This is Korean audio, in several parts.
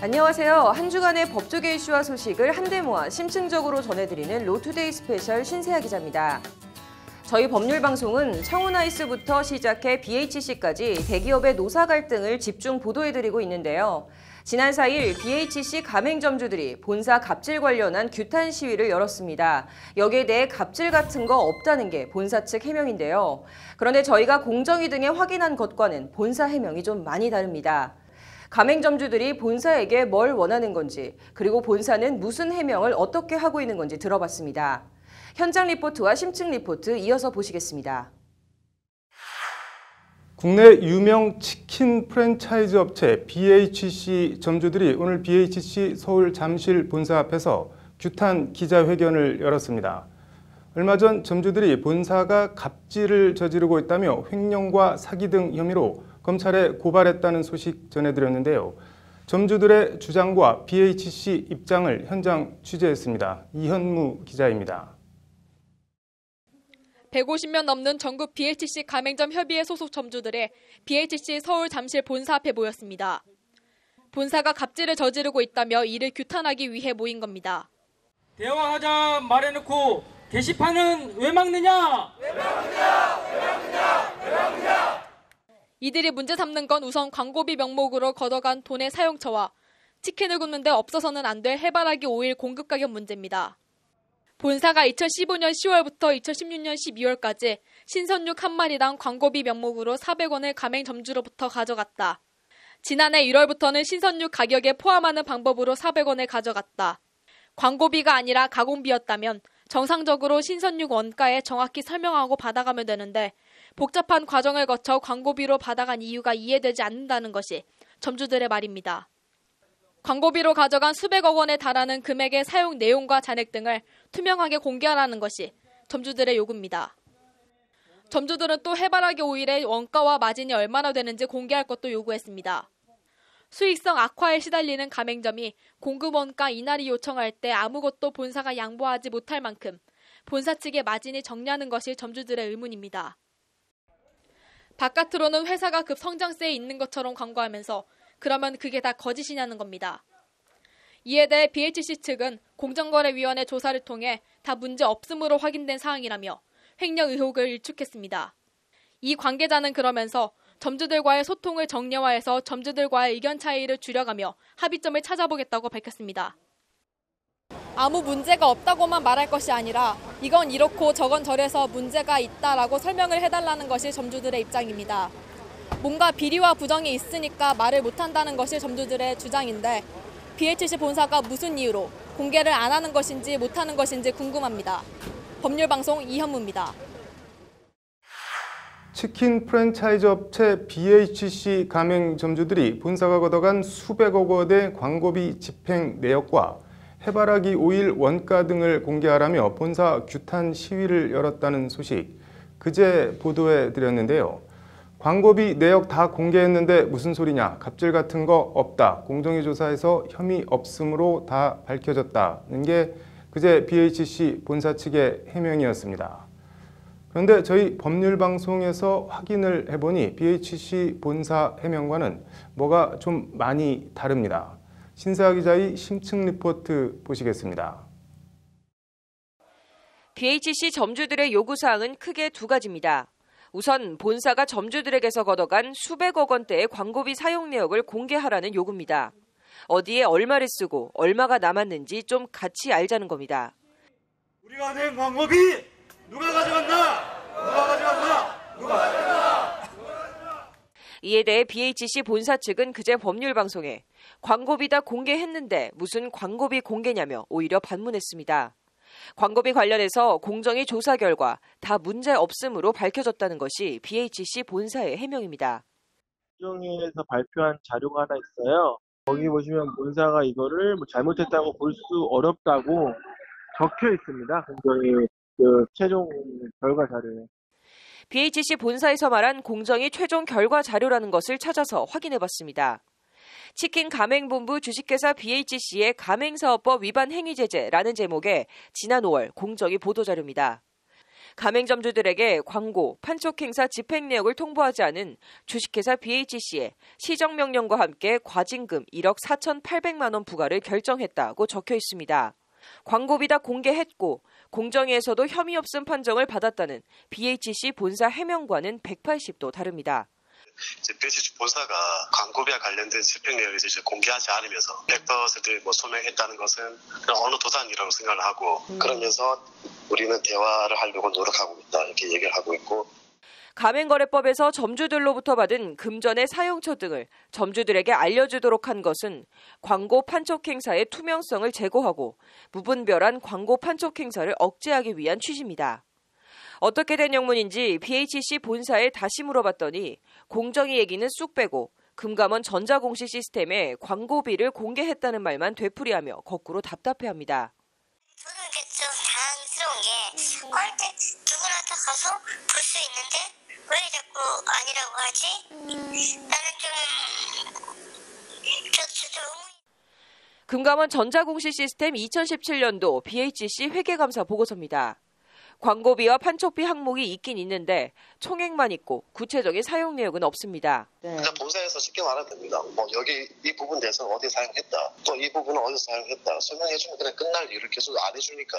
안녕하세요. 한 주간의 법조계 이슈와 소식을 한데 모아 심층적으로 전해드리는 로투데이 스페셜 신세아 기자입니다. 저희 법률방송은 청운아이스부터 시작해 BHC까지 대기업의 노사 갈등을 집중 보도해드리고 있는데요. 지난 4일 BHC 가맹점주들이 본사 갑질 관련한 규탄 시위를 열었습니다. 여기에 대해 갑질 같은 거 없다는 게 본사 측 해명인데요. 그런데 저희가 공정위 등에 확인한 것과는 본사 해명이 좀 많이 다릅니다. 가맹점주들이 본사에게 뭘 원하는 건지, 그리고 본사는 무슨 해명을 어떻게 하고 있는 건지 들어봤습니다. 현장 리포트와 심층 리포트 이어서 보시겠습니다. 국내 유명 치킨 프랜차이즈 업체 BHC 점주들이 오늘 BHC 서울 잠실 본사 앞에서 규탄 기자회견을 열었습니다. 얼마 전 점주들이 본사가 갑질을 저지르고 있다며 횡령과 사기 등 혐의로 검찰에 고발했다는 소식 전해드렸는데요. 점주들의 주장과 BHC 입장을 현장 취재했습니다. 이현무 기자입니다. 150명 넘는 전국 BHC 가맹점 협의회 소속 점주들의 BHC 서울 잠실 본사 앞에 모였습니다. 본사가 갑질을 저지르고 있다며 이를 규탄하기 위해 모인 겁니다. 대화하자 말해놓고 게시판은 왜 막느냐? 이들이 문제 삼는 건 우선 광고비 명목으로 걷어간 돈의 사용처와 치킨을 굽는데 없어서는 안 될 해바라기 오일 공급 가격 문제입니다. 본사가 2015년 10월부터 2016년 12월까지 신선육 한 마리당 광고비 명목으로 400원을 가맹점주로부터 가져갔다. 지난해 1월부터는 신선육 가격에 포함하는 방법으로 400원을 가져갔다. 광고비가 아니라 가공비였다면 정상적으로 신선육 원가에 정확히 설명하고 받아가면 되는데 복잡한 과정을 거쳐 광고비로 받아간 이유가 이해되지 않는다는 것이 점주들의 말입니다. 광고비로 가져간 수백억 원에 달하는 금액의 사용 내용과 잔액 등을 투명하게 공개하라는 것이 점주들의 요구입니다. 점주들은 또 해바라기 오일의 원가와 마진이 얼마나 되는지 공개할 것도 요구했습니다. 수익성 악화에 시달리는 가맹점이 공급 원가 인하를 요청할 때 아무것도 본사가 양보하지 못할 만큼 본사 측의 마진이 적냐는 것이 점주들의 의문입니다. 바깥으로는 회사가 급성장세에 있는 것처럼 광고하면서 그러면 그게 다 거짓이냐는 겁니다. 이에 대해 BHC 측은 공정거래위원회 조사를 통해 다 문제 없음으로 확인된 사항이라며 횡령 의혹을 일축했습니다. 이 관계자는 그러면서 점주들과의 소통을 정례화해서 점주들과의 의견 차이를 줄여가며 합의점을 찾아보겠다고 밝혔습니다. 아무 문제가 없다고만 말할 것이 아니라 이건 이렇고 저건 저래서 문제가 있다라고 설명을 해달라는 것이 점주들의 입장입니다. 뭔가 비리와 부정이 있으니까 말을 못한다는 것이 점주들의 주장인데 BHC 본사가 무슨 이유로 공개를 안 하는 것인지 못하는 것인지 궁금합니다. 법률방송 이현무입니다. 치킨 프랜차이즈 업체 BHC 가맹점주들이 본사가 걷어간 수백억 원의 광고비 집행 내역과 해바라기 오일 원가 등을 공개하라며 본사 규탄 시위를 열었다는 소식 그제 보도해드렸는데요. 광고비 내역 다 공개했는데 무슨 소리냐, 갑질 같은 거 없다, 공정위 조사에서 혐의 없음으로 다 밝혀졌다는 게 그제 BHC 본사 측의 해명이었습니다. 그런데 저희 법률방송에서 확인을 해보니 BHC 본사 해명과는 뭐가 좀 많이 다릅니다. 신세아 기자의 심층 리포트 보시겠습니다. BHC 점주들의 요구사항은 크게 두 가지입니다. 우선 본사가 점주들에게서 걷어간 수백억 원대의 광고비 사용 내역을 공개하라는 요구입니다. 어디에 얼마를 쓰고 얼마가 남았는지 좀 같이 알자는 겁니다. 우리가 낸 광고비 누가 가져갔나? 누가 가져갔나? 누가 가져갔나? 이에 대해 BHC 본사 측은 그제 법률방송에 광고비 다 공개했는데 무슨 광고비 공개냐며 오히려 반문했습니다. 광고비 관련해서 공정위 조사 결과 다 문제 없음으로 밝혀졌다는 것이 BHC 본사의 해명입니다. 공정위에서 발표한 자료가 하나 있어요. 거기 보시면 본사가 이거를 잘못했다고 볼 수 어렵다고 적혀 있습니다. 공정위 최종 결과 자료에. BHC 본사에서 말한 공정위 최종 결과 자료라는 것을 찾아서 확인해봤습니다. 치킨 가맹본부 주식회사 BHC의 가맹사업법 위반 행위제재라는 제목의 지난 5월 공정위 보도자료입니다. 가맹점주들에게 광고, 판촉행사 집행 내역을 통보하지 않은 주식회사 BHC에 시정명령과 함께 과징금 1억 4,800만 원 부과를 결정했다고 적혀 있습니다. 광고비 다 공개했고 공정위에서도 혐의 없음 판정을 받았다는 BHC 본사 해명과는 180도 다릅니다. BHC 본사가 광고비와 관련된 집행 내역을 이제 공개하지 않으면서 100% 소명했다는 것은 그냥 어느 도단이라고 생각을 하고 그러면서 우리는 대화를 하려고 노력하고 있다 이렇게 얘기를 하고 있고. 가맹거래법에서 점주들로부터 받은 금전의 사용처 등을 점주들에게 알려주도록 한 것은 광고 판촉 행사의 투명성을 제고하고 무분별한 광고 판촉 행사를 억제하기 위한 취지입니다. 어떻게 된 영문인지 BHC 본사에 다시 물어봤더니 공정위 얘기는 쑥 빼고 금감원 전자공시 시스템에 광고비를 공개했다는 말만 되풀이하며 거꾸로 답답해합니다. 저는 이게 좀 당황스러운 게 꼴대 누구나 다 가서 볼 수 있는데 왜 자꾸 아니라고 하지? 나는 좀 금감원 전자공시 시스템 2017년도 BHC 회계감사 보고서입니다. 광고비와 판촉비 항목이 있긴 있는데 총액만 있고 구체적인 사용 내역은 없습니다. 그러니까 본사에서 쉽게 말하면 됩니다. 여기 이 부분 대해서 어디 사용했다. 또 이 부분은 어디서 사용했다. 설명해주면 그냥 끝날 일을 계속 안 해주니까.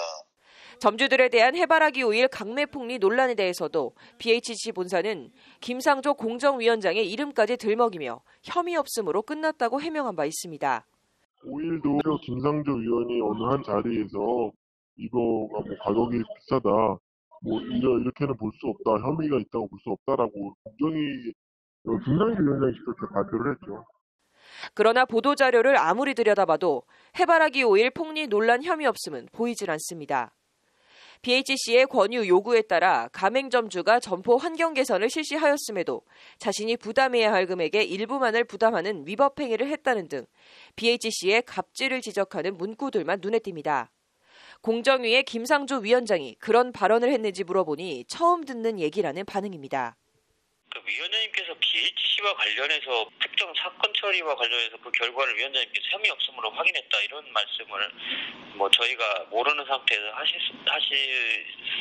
점주들에 대한 해바라기 오일 강매폭리 논란에 대해서도 BHC 본사는 김상조 공정위원장의 이름까지 들먹이며 혐의 없음으로 끝났다고 해명한 바 있습니다. 오일도 김상조 위원이 어느 한 자리에서 이거가 가격이 비싸다, 이렇게는 볼 수 없다, 혐의가 있다고 볼 수 없다라고 김상조 위원장이 직접 발표를 했죠. 그러나 보도자료를 아무리 들여다봐도 해바라기 오일 폭리 논란 혐의 없음은 보이질 않습니다. BHC의 권유 요구에 따라 가맹점주가 점포 환경 개선을 실시하였음에도 자신이 부담해야 할 금액의 일부만을 부담하는 위법 행위를 했다는 등 BHC의 갑질을 지적하는 문구들만 눈에 띕니다. 공정위의 김상조 위원장이 그런 발언을 했는지 물어보니 처음 듣는 얘기라는 반응입니다. 위원장님께서 BHC와 관련해서 특정 사건 처리와 관련해서 그 결과를 위원장님께서 혐의 없음으로 확인했다 이런 말씀을 저희가 모르는 상태에서 하실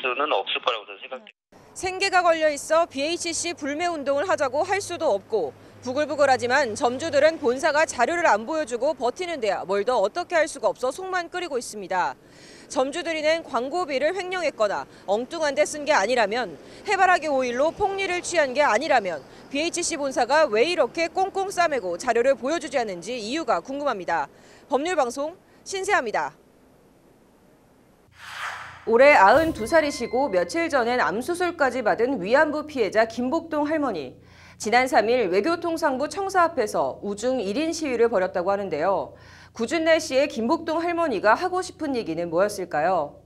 수는 없을 거라고 저는 생각합니다. 생계가 걸려 있어 BHC 불매 운동을 하자고 할 수도 없고 부글부글하지만 점주들은 본사가 자료를 안 보여주고 버티는 데야 뭘 더 어떻게 할 수가 없어 속만 끓이고 있습니다. 점주들이 낸 광고비를 횡령했거나 엉뚱한 데 쓴 게 아니라면 해바라기 오일로 폭리를 취한 게 아니라면 BHC 본사가 왜 이렇게 꽁꽁 싸매고 자료를 보여주지 않는지 이유가 궁금합니다. 법률방송 신세아입니다. 올해 92살이시고 며칠 전엔 암수술까지 받은 위안부 피해자 김복동 할머니. 지난 3일 외교통상부 청사 앞에서 우중 1인 시위를 벌였다고 하는데요. 궂은 날씨에 김복동 할머니가 하고 싶은 얘기는 뭐였을까요?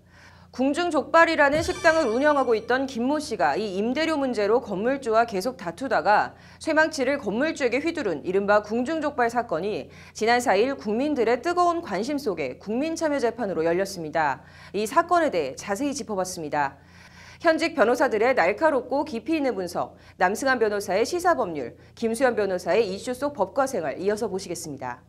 궁중족발이라는 식당을 운영하고 있던 김모 씨가 이 임대료 문제로 건물주와 계속 다투다가 쇠망치를 건물주에게 휘두른 이른바 궁중족발 사건이 지난 4일 국민들의 뜨거운 관심 속에 국민참여재판으로 열렸습니다. 이 사건에 대해 자세히 짚어봤습니다. 현직 변호사들의 날카롭고 깊이 있는 분석, 남승환 변호사의 시사법률, 김수현 변호사의 이슈 속 법과 생활 이어서 보시겠습니다.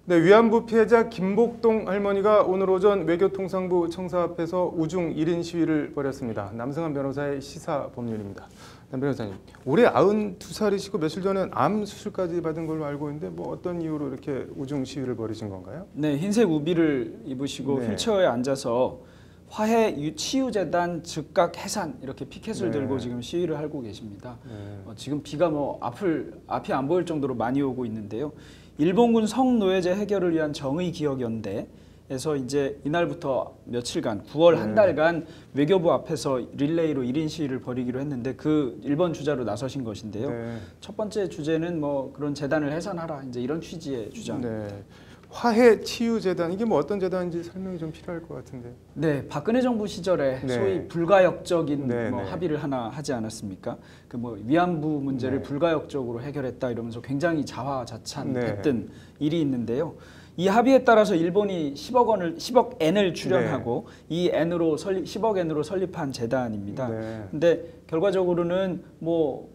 네, 위안부 피해자 김복동 할머니가 오늘 오전 외교통상부 청사 앞에서 우중 1인 시위를 벌였습니다. 남승환 변호사의 시사법률입니다. 남 변호사님, 올해 92살이시고 며칠 전엔 암 수술까지 받은 걸로 알고 있는데 어떤 이유로 이렇게 우중 시위를 벌이신 건가요? 네, 흰색 우비를 입으시고 휠체어에 앉아서 화해 치유재단 즉각 해산 이렇게 피켓을 들고 지금 시위를 하고 계십니다. 지금 비가 앞이 안 보일 정도로 많이 오고 있는데요. 일본군 성노예제 해결을 위한 정의기억연대에서 이제 이날부터 며칠간 9월 한 달간 외교부 앞에서 릴레이로 1인 시위를 벌이기로 했는데 그 1번 주자로 나서신 것인데요. 첫 번째 주제는 그런 재단을 해산하라 이제 이런 취지의 주장. 화해 치유 재단 이게 어떤 재단인지 설명이 좀 필요할 것 같은데. 네, 박근혜 정부 시절에 소위 불가역적인 합의를 하나 하지 않았습니까? 위안부 문제를 불가역적으로 해결했다 이러면서 굉장히 자화자찬했던 일이 있는데요. 이 합의에 따라서 일본이 10억 엔을 출연하고 이 10억 엔으로 설립한 재단입니다. 근데 결과적으로는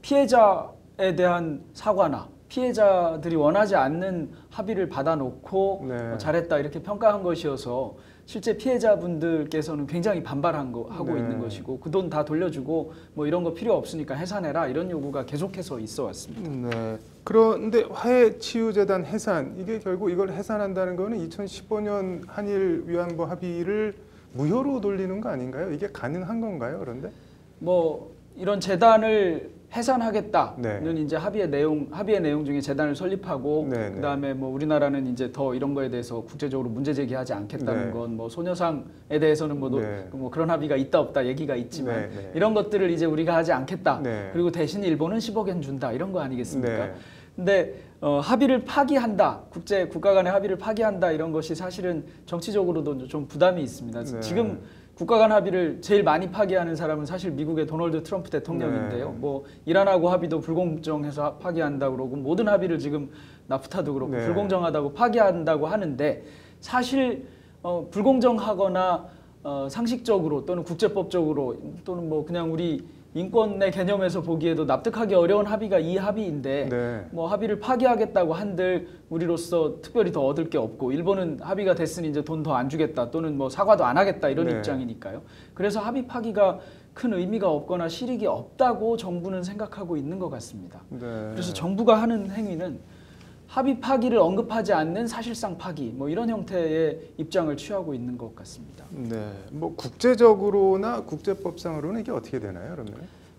피해자에 대한 사과나 피해자들이 원하지 않는 합의를 받아놓고 네. 잘했다 이렇게 평가한 것이어서 실제 피해자분들께서는 굉장히 하고 있는 것이고 그 돈 다 돌려주고 뭐 이런 거 필요 없으니까 해산해라 이런 요구가 계속해서 있어 왔습니다. 네. 그런데 화해치유재단 해산, 이게 결국 이걸 해산한다는 거는 2015년 한일 위안부 합의를 무효로 돌리는 거 아닌가요? 이게 가능한 건가요? 그런데? 뭐 이런 재단을 해산하겠다는 네. 이제 합의의 내용 중에 재단을 설립하고 네, 네. 그다음에 뭐 우리나라는 이제 더 이런 거에 대해서 국제적으로 문제 제기하지 않겠다는 네. 건 뭐 소녀상에 대해서는 네. 뭐 그런 합의가 있다 없다 얘기가 있지만 네, 네. 이런 것들을 이제 우리가 하지 않겠다. 네. 그리고 대신 일본은 10억엔 준다 이런 거 아니겠습니까? 네. 근데 합의를 파기한다, 국가 간의 합의를 파기한다 이런 것이 사실은 정치적으로도 좀 부담이 있습니다. 네. 지금 국가 간 합의를 제일 많이 파기하는 사람은 사실 미국의 도널드 트럼프 대통령인데요. 네. 뭐 이란하고 합의도 불공정해서 파기한다고 그러고 모든 합의를 지금 나프타도 그렇고 네. 불공정하다고 파기한다고 하는데 사실 불공정하거나 상식적으로 또는 국제법적으로 또는 뭐 그냥 우리 인권의 개념에서 보기에도 납득하기 어려운 합의가 이 합의인데 네. 뭐 합의를 파기하겠다고 한들 우리로서 특별히 더 얻을 게 없고 일본은 합의가 됐으니 이제 돈 더 안 주겠다 또는 뭐 사과도 안 하겠다 이런 네. 입장이니까요. 그래서 합의 파기가 큰 의미가 없거나 실익이 없다고 정부는 생각하고 있는 것 같습니다. 네. 그래서 정부가 하는 행위는 합의 파기를 언급하지 않는 사실상 파기 뭐 이런 형태의 입장을 취하고 있는 것 같습니다. 네. 뭐 국제적으로나 국제법상으로는 이게 어떻게 되나요, 그러면?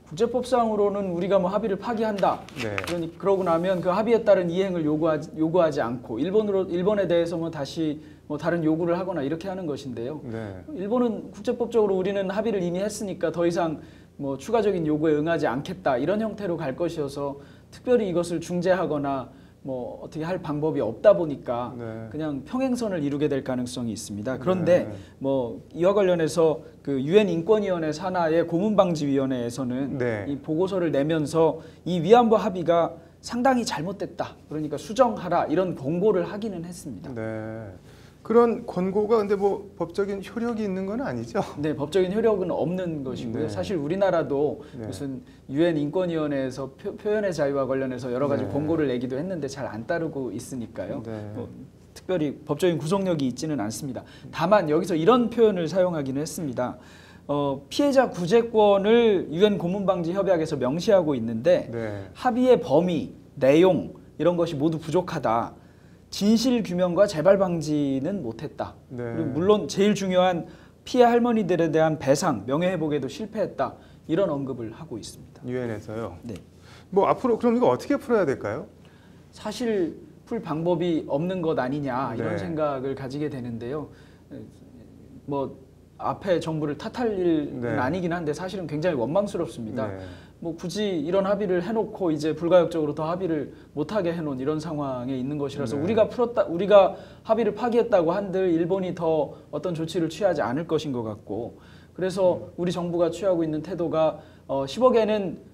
국제법상으로는 우리가 뭐 합의를 파기한다. 네. 그러고 나면 그 합의에 따른 이행을 요구하지 않고 일본에 대해서 뭐 다시 뭐 다른 요구를 하거나 이렇게 하는 것인데요. 네. 일본은 국제법적으로 우리는 합의를 이미 했으니까 더 이상 뭐 추가적인 요구에 응하지 않겠다 이런 형태로 갈 것이어서 특별히 이것을 중재하거나 뭐 어떻게 할 방법이 없다 보니까 네. 그냥 평행선을 이루게 될 가능성이 있습니다. 그런데 네. 뭐 이와 관련해서 그 유엔 인권위원회 산하의 고문방지위원회에서는 네. 이 보고서를 내면서 이 위안부 합의가 상당히 잘못됐다. 그러니까 수정하라 이런 권고를 하기는 했습니다. 네. 그런 권고가 근데 뭐 법적인 효력이 있는 건 아니죠? 네, 법적인 효력은 없는 것이고요. 네. 사실 우리나라도 네. 무슨 유엔 인권위원회에서 표현의 자유와 관련해서 여러 가지 네. 권고를 내기도 했는데 잘 안 따르고 있으니까요. 네. 뭐 특별히 법적인 구속력이 있지는 않습니다. 다만 여기서 이런 표현을 사용하기는 했습니다. 피해자 구제권을 유엔 고문방지 협약에서 명시하고 있는데 네. 합의의 범위, 내용 이런 것이 모두 부족하다. 진실 규명과 재발 방지는 못했다. 네. 그리고 물론 제일 중요한 피해 할머니들에 대한 배상, 명예회복에도 실패했다. 이런 언급을 하고 있습니다. 유엔에서요. 네. 뭐 앞으로 그럼 이거 어떻게 풀어야 될까요? 사실 풀 방법이 없는 것 아니냐 이런 네. 생각을 가지게 되는데요. 뭐 앞에 정부를 탓할 일은 네. 아니긴 한데 사실은 굉장히 원망스럽습니다. 네. 뭐 굳이 이런 합의를 해놓고 이제 불가역적으로 더 합의를 못하게 해놓은 이런 상황에 있는 것이라서 네. 우리가 합의를 파기했다고 한들 일본이 더 어떤 조치를 취하지 않을 것인 것 같고 그래서 우리 정부가 취하고 있는 태도가 10억엔은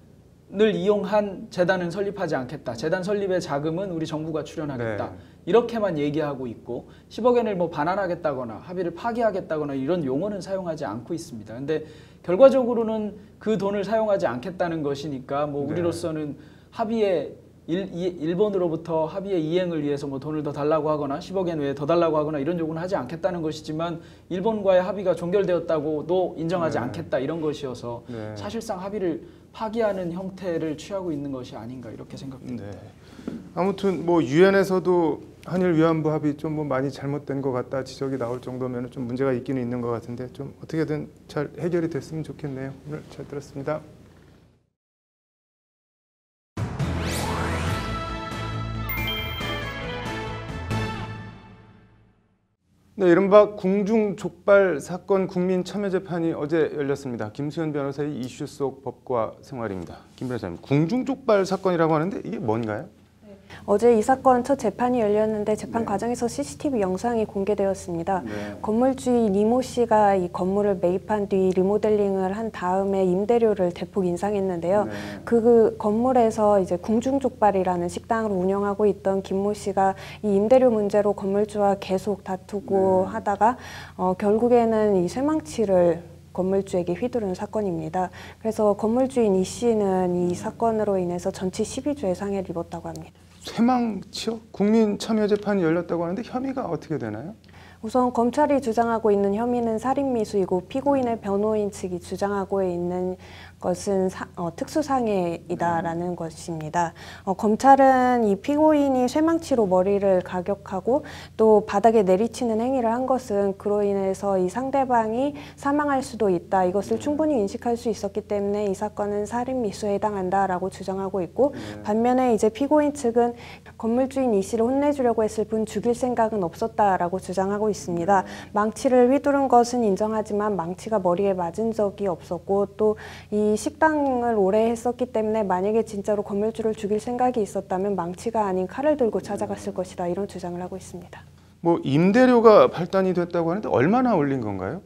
을 이용한 재단은 설립하지 않겠다. 재단 설립의 자금은 우리 정부가 출연하겠다. 네. 이렇게만 얘기하고 있고 10억엔을 뭐 반환하겠다거나 합의를 파기하겠다거나 이런 용어는 사용하지 않고 있습니다. 근데 결과적으로는 그 돈을 사용하지 않겠다는 것이니까 뭐 네. 우리로서는 합의에 일본으로부터 합의의 이행을 위해서 뭐 돈을 더 달라고 하거나 10억엔 외에 더 달라고 하거나 이런 요구는 하지 않겠다는 것이지만 일본과의 합의가 종결되었다고도 인정하지 네. 않겠다 이런 것이어서 네. 사실상 합의를 파기하는 형태를 취하고 있는 것이 아닌가 이렇게 생각됩니다. 네. 아무튼 뭐 유엔에서도 한일 위안부 합의 좀 뭐 많이 잘못된 것 같다 지적이 나올 정도면 좀 문제가 있기는 있는 것 같은데 좀 어떻게든 잘 해결이 됐으면 좋겠네요. 오늘 잘 들었습니다. 네, 이른바 궁중족발 사건 국민참여재판이 어제 열렸습니다. 김수현 변호사의 이슈 속 법과 생활입니다. 김 변호사님, 궁중족발 사건이라고 하는데 이게 뭔가요? 어제 이 사건 첫 재판이 열렸는데 재판 네. 과정에서 CCTV 영상이 공개되었습니다. 네. 건물주인 이모 씨가 이 건물을 매입한 뒤 리모델링을 한 다음에 임대료를 대폭 인상했는데요. 네. 그 건물에서 이제 궁중족발이라는 식당을 운영하고 있던 김모 씨가 이 임대료 문제로 건물주와 계속 다투고 네. 하다가 결국에는 이 쇠망치를 건물주에게 휘두른 사건입니다. 그래서 건물주인 이 씨는 이 사건으로 인해서 전치 12주의 상해를 입었다고 합니다. 쇠망치요? 국민참여재판이 열렸다고 하는데 혐의가 어떻게 되나요? 우선 검찰이 주장하고 있는 혐의는 살인미수이고 피고인의 변호인 측이 주장하고 있는 것은 특수상해이다라는 것입니다. 검찰은 이 피고인이 쇠망치로 머리를 가격하고 또 바닥에 내리치는 행위를 한 것은 그로 인해서 이 상대방이 사망할 수도 있다. 이것을 충분히 인식할 수 있었기 때문에 이 사건은 살인미수에 해당한다라고 주장하고 있고 반면에 이제 피고인 측은 건물주인 이 씨를 혼내주려고 했을 뿐 죽일 생각은 없었다라고 주장하고 있습니다. 망치를 휘두른 것은 인정하지만 망치가 머리에 맞은 적이 없었고 또 이 식당을 오래 했었기 때문에 만약에 진짜로 건물주를 죽일 생각이 있었다면 망치가 아닌 칼을 들고 찾아갔을 것이다. 이런 주장을 하고 있습니다. 뭐 임대료가 발단이 됐다고 하는데 얼마나 올린 건가요?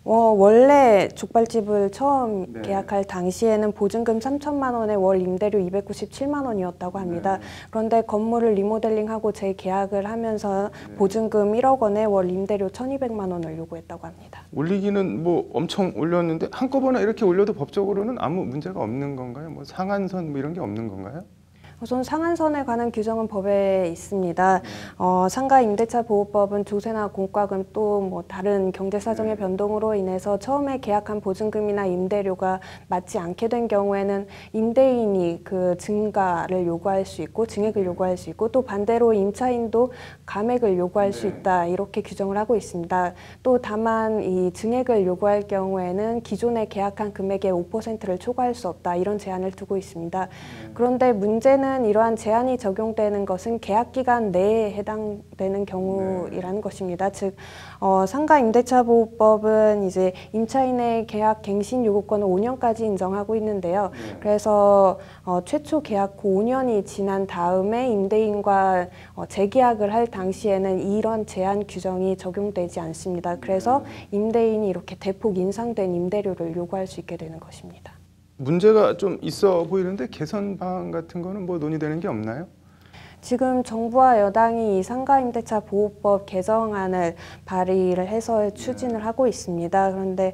원래 족발집을 처음 계약할 당시에는 보증금 3천만 원에 월 임대료 297만 원이었다고 합니다. 그런데 건물을 리모델링하고 재계약을 하면서 보증금 1억 원에 월 임대료 1,200만 원을 요구했다고 합니다. 올리기는 뭐 엄청 올렸는데 한꺼번에 이렇게 올려도 법적으로는 아무 문제가 없는 건가요? 뭐 상한선 뭐 이런 게 없는 건가요? 우선 상한선에 관한 규정은 법에 있습니다. 상가 임대차 보호법은 조세나 공과금 또 뭐 다른 경제 사정의 변동으로 인해서 처음에 계약한 보증금이나 임대료가 맞지 않게 된 경우에는 임대인이 그 증가를 요구할 수 있고 증액을 요구할 수 있고 또 반대로 임차인도 감액을 요구할 수 있다. 이렇게 규정을 하고 있습니다. 또 다만 이 증액을 요구할 경우에는 기존에 계약한 금액의 5%를 초과할 수 없다. 이런 제한을 두고 있습니다. 그런데 문제는 이러한 제한이 적용되는 것은 계약기간 내에 해당되는 경우이라는 것입니다. 즉 상가 임대차 보호법은 이제 임차인의 계약 갱신 요구권을 5년까지 인정하고 있는데요. 그래서 최초 계약 후 5년이 지난 다음에 임대인과 재계약을 할 당시에는 이런 제한 규정이 적용되지 않습니다. 그래서 임대인이 이렇게 대폭 인상된 임대료를 요구할 수 있게 되는 것입니다. 문제가 좀 있어 보이는데 개선 방안 같은 거는 뭐 논의되는 게 없나요? 지금 정부와 여당이 이 상가임대차 보호법 개정안을 발의를 해서 추진을 하고 있습니다. 그런데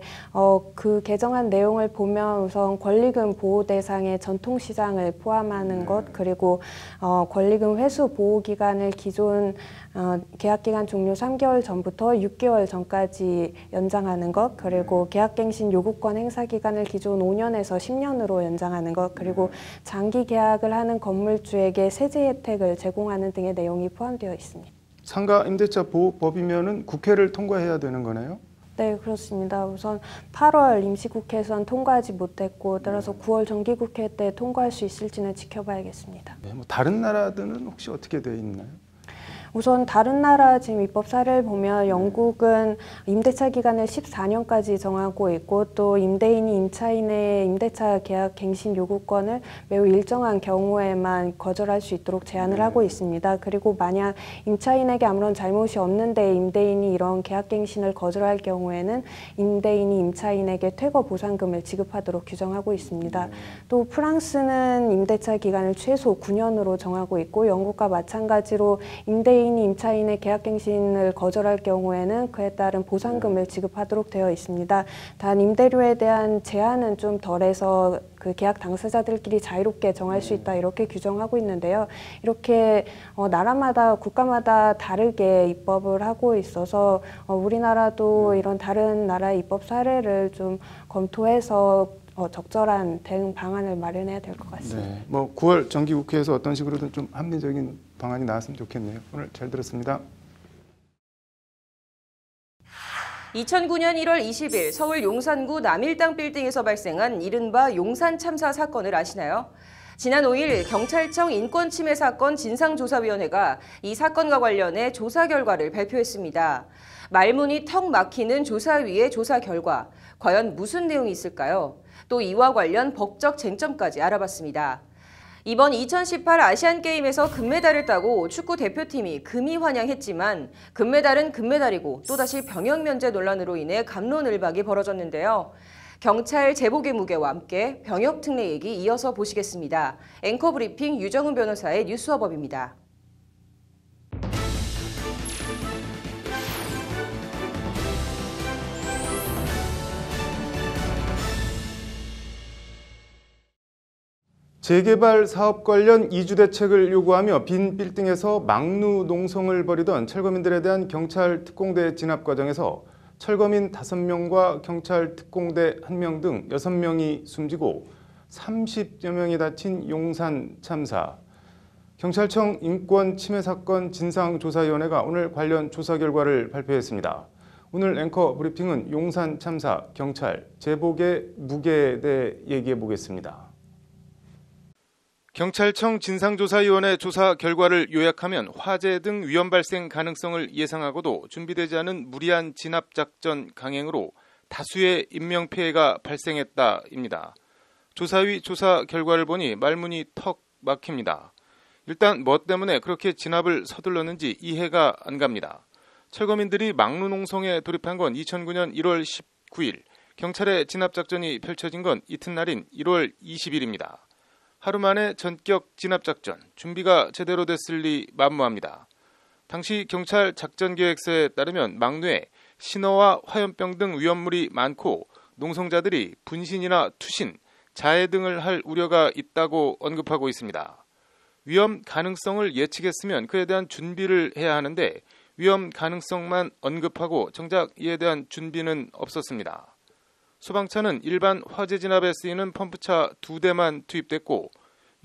그 개정안 내용을 보면 우선 권리금 보호 대상의 전통시장을 포함하는 것 그리고 권리금 회수 보호 기간을 기존 계약기간 종료 3개월 전부터 6개월 전까지 연장하는 것 그리고 계약갱신 요구권 행사 기간을 기존 5년에서 10년으로 연장하는 것 그리고 장기 계약을 하는 건물주에게 세제 혜택을 제공하는 등의 내용이 포함되어 있습니다. 상가 임대차 보호법이면은 국회를 통과해야 되는 거네요? 네, 그렇습니다. 우선 8월 임시국회에선 통과하지 못했고 따라서 9월 정기국회 때 통과할 수 있을지는 지켜봐야겠습니다. 네, 뭐 다른 나라들은 혹시 어떻게 돼 있나요? 우선 다른 나라 지금 입법 사례를 보면 영국은 임대차 기간을 14년까지 정하고 있고 또 임대인이 임차인의 임대차 계약 갱신 요구권을 매우 일정한 경우에만 거절할 수 있도록 제한을 하고 있습니다. 그리고 만약 임차인에게 아무런 잘못이 없는데 임대인이 이런 계약 갱신을 거절할 경우에는 임대인이 임차인에게 퇴거 보상금을 지급하도록 규정하고 있습니다. 또 프랑스는 임대차 기간을 최소 9년으로 정하고 있고 영국과 마찬가지로 임대인이 임차인의 계약갱신을 거절할 경우에는 그에 따른 보상금을 지급하도록 되어 있습니다. 단 임대료에 대한 제한은 좀 덜해서 그 계약 당사자들끼리 자유롭게 정할 수 있다 이렇게 규정하고 있는데요. 이렇게 나라마다 국가마다 다르게 입법을 하고 있어서 우리나라도 이런 다른 나라의 입법 사례를 좀 검토해서 적절한 대응 방안을 마련해야 될 것 같습니다. 네, 뭐 9월 정기국회에서 어떤 식으로든 좀 합리적인 방안이 나왔으면 좋겠네요. 오늘 잘 들었습니다. 2009년 1월 20일 서울 용산구 남일당 빌딩에서 발생한 이른바 용산 참사 사건을 아시나요? 지난 5일 경찰청 인권침해 사건 진상조사위원회가 이 사건과 관련해 조사 결과를 발표했습니다. 말문이 턱 막히는 조사위의 조사 결과, 과연 무슨 내용이 있을까요? 또 이와 관련 법적 쟁점까지 알아봤습니다. 이번 2018 아시안게임에서 금메달을 따고 축구 대표팀이 금이 환영했지만 금메달은 금메달이고 또다시 병역 면제 논란으로 인해 갑론을박이 벌어졌는데요. 경찰 제복의 무게와 함께 병역 특례 얘기 이어서 보시겠습니다. 앵커 브리핑 유정은 변호사의 뉴스워법입니다. 재개발 사업 관련 이주 대책을 요구하며 빈 빌딩에서 막루 농성을 벌이던 철거민들에 대한 경찰 특공대 진압 과정에서 철거민 5명과 경찰 특공대 1명 등 6명이 숨지고 30여 명이 다친 용산 참사. 경찰청 인권침해사건 진상조사위원회가 오늘 관련 조사 결과를 발표했습니다. 오늘 앵커 브리핑은 용산 참사, 경찰, 제복의 무게에 대해 얘기해 보겠습니다. 경찰청 진상조사위원회 조사 결과를 요약하면 화재 등 위험 발생 가능성을 예상하고도 준비되지 않은 무리한 진압작전 강행으로 다수의 인명피해가 발생했다입니다. 조사위 조사 결과를 보니 말문이 턱 막힙니다. 일단 뭐 때문에 그렇게 진압을 서둘렀는지 이해가 안 갑니다. 철거민들이 막루 농성에 돌입한 건 2009년 1월 19일, 경찰의 진압작전이 펼쳐진 건 이튿날인 1월 20일입니다. 하루 만에 전격 진압작전, 준비가 제대로 됐을 리 만무합니다. 당시 경찰 작전계획서에 따르면 막루에 신어와 화염병 등 위험물이 많고 농성자들이 분신이나 투신, 자해 등을 할 우려가 있다고 언급하고 있습니다. 위험 가능성을 예측했으면 그에 대한 준비를 해야 하는데 위험 가능성만 언급하고 정작 이에 대한 준비는 없었습니다. 소방차는 일반 화재 진압에 쓰이는 펌프차 2대만 투입됐고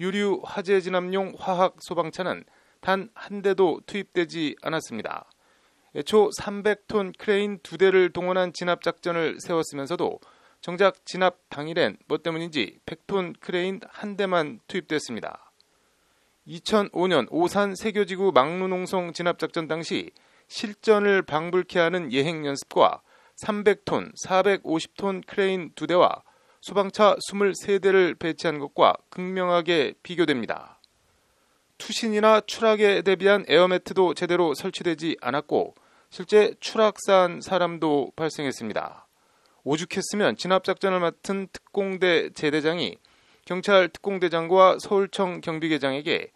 유류 화재 진압용 화학 소방차는 단 한 대도 투입되지 않았습니다. 애초 300톤 크레인 2대를 동원한 진압작전을 세웠으면서도 정작 진압 당일엔 뭐 때문인지 100톤 크레인 한 대만 투입됐습니다. 2005년 오산 세교지구 막루농성 진압작전 당시 실전을 방불케 하는 예행 연습과 300톤, 450톤 크레인 2대와 소방차 23대를 배치한 것과 극명하게 비교됩니다. 투신이나 추락에 대비한 에어매트도 제대로 설치되지 않았고 실제 추락사한 사람도 발생했습니다. 오죽했으면 진압작전을 맡은 특공대 제대장이 경찰 특공대장과 서울청 경비계장에게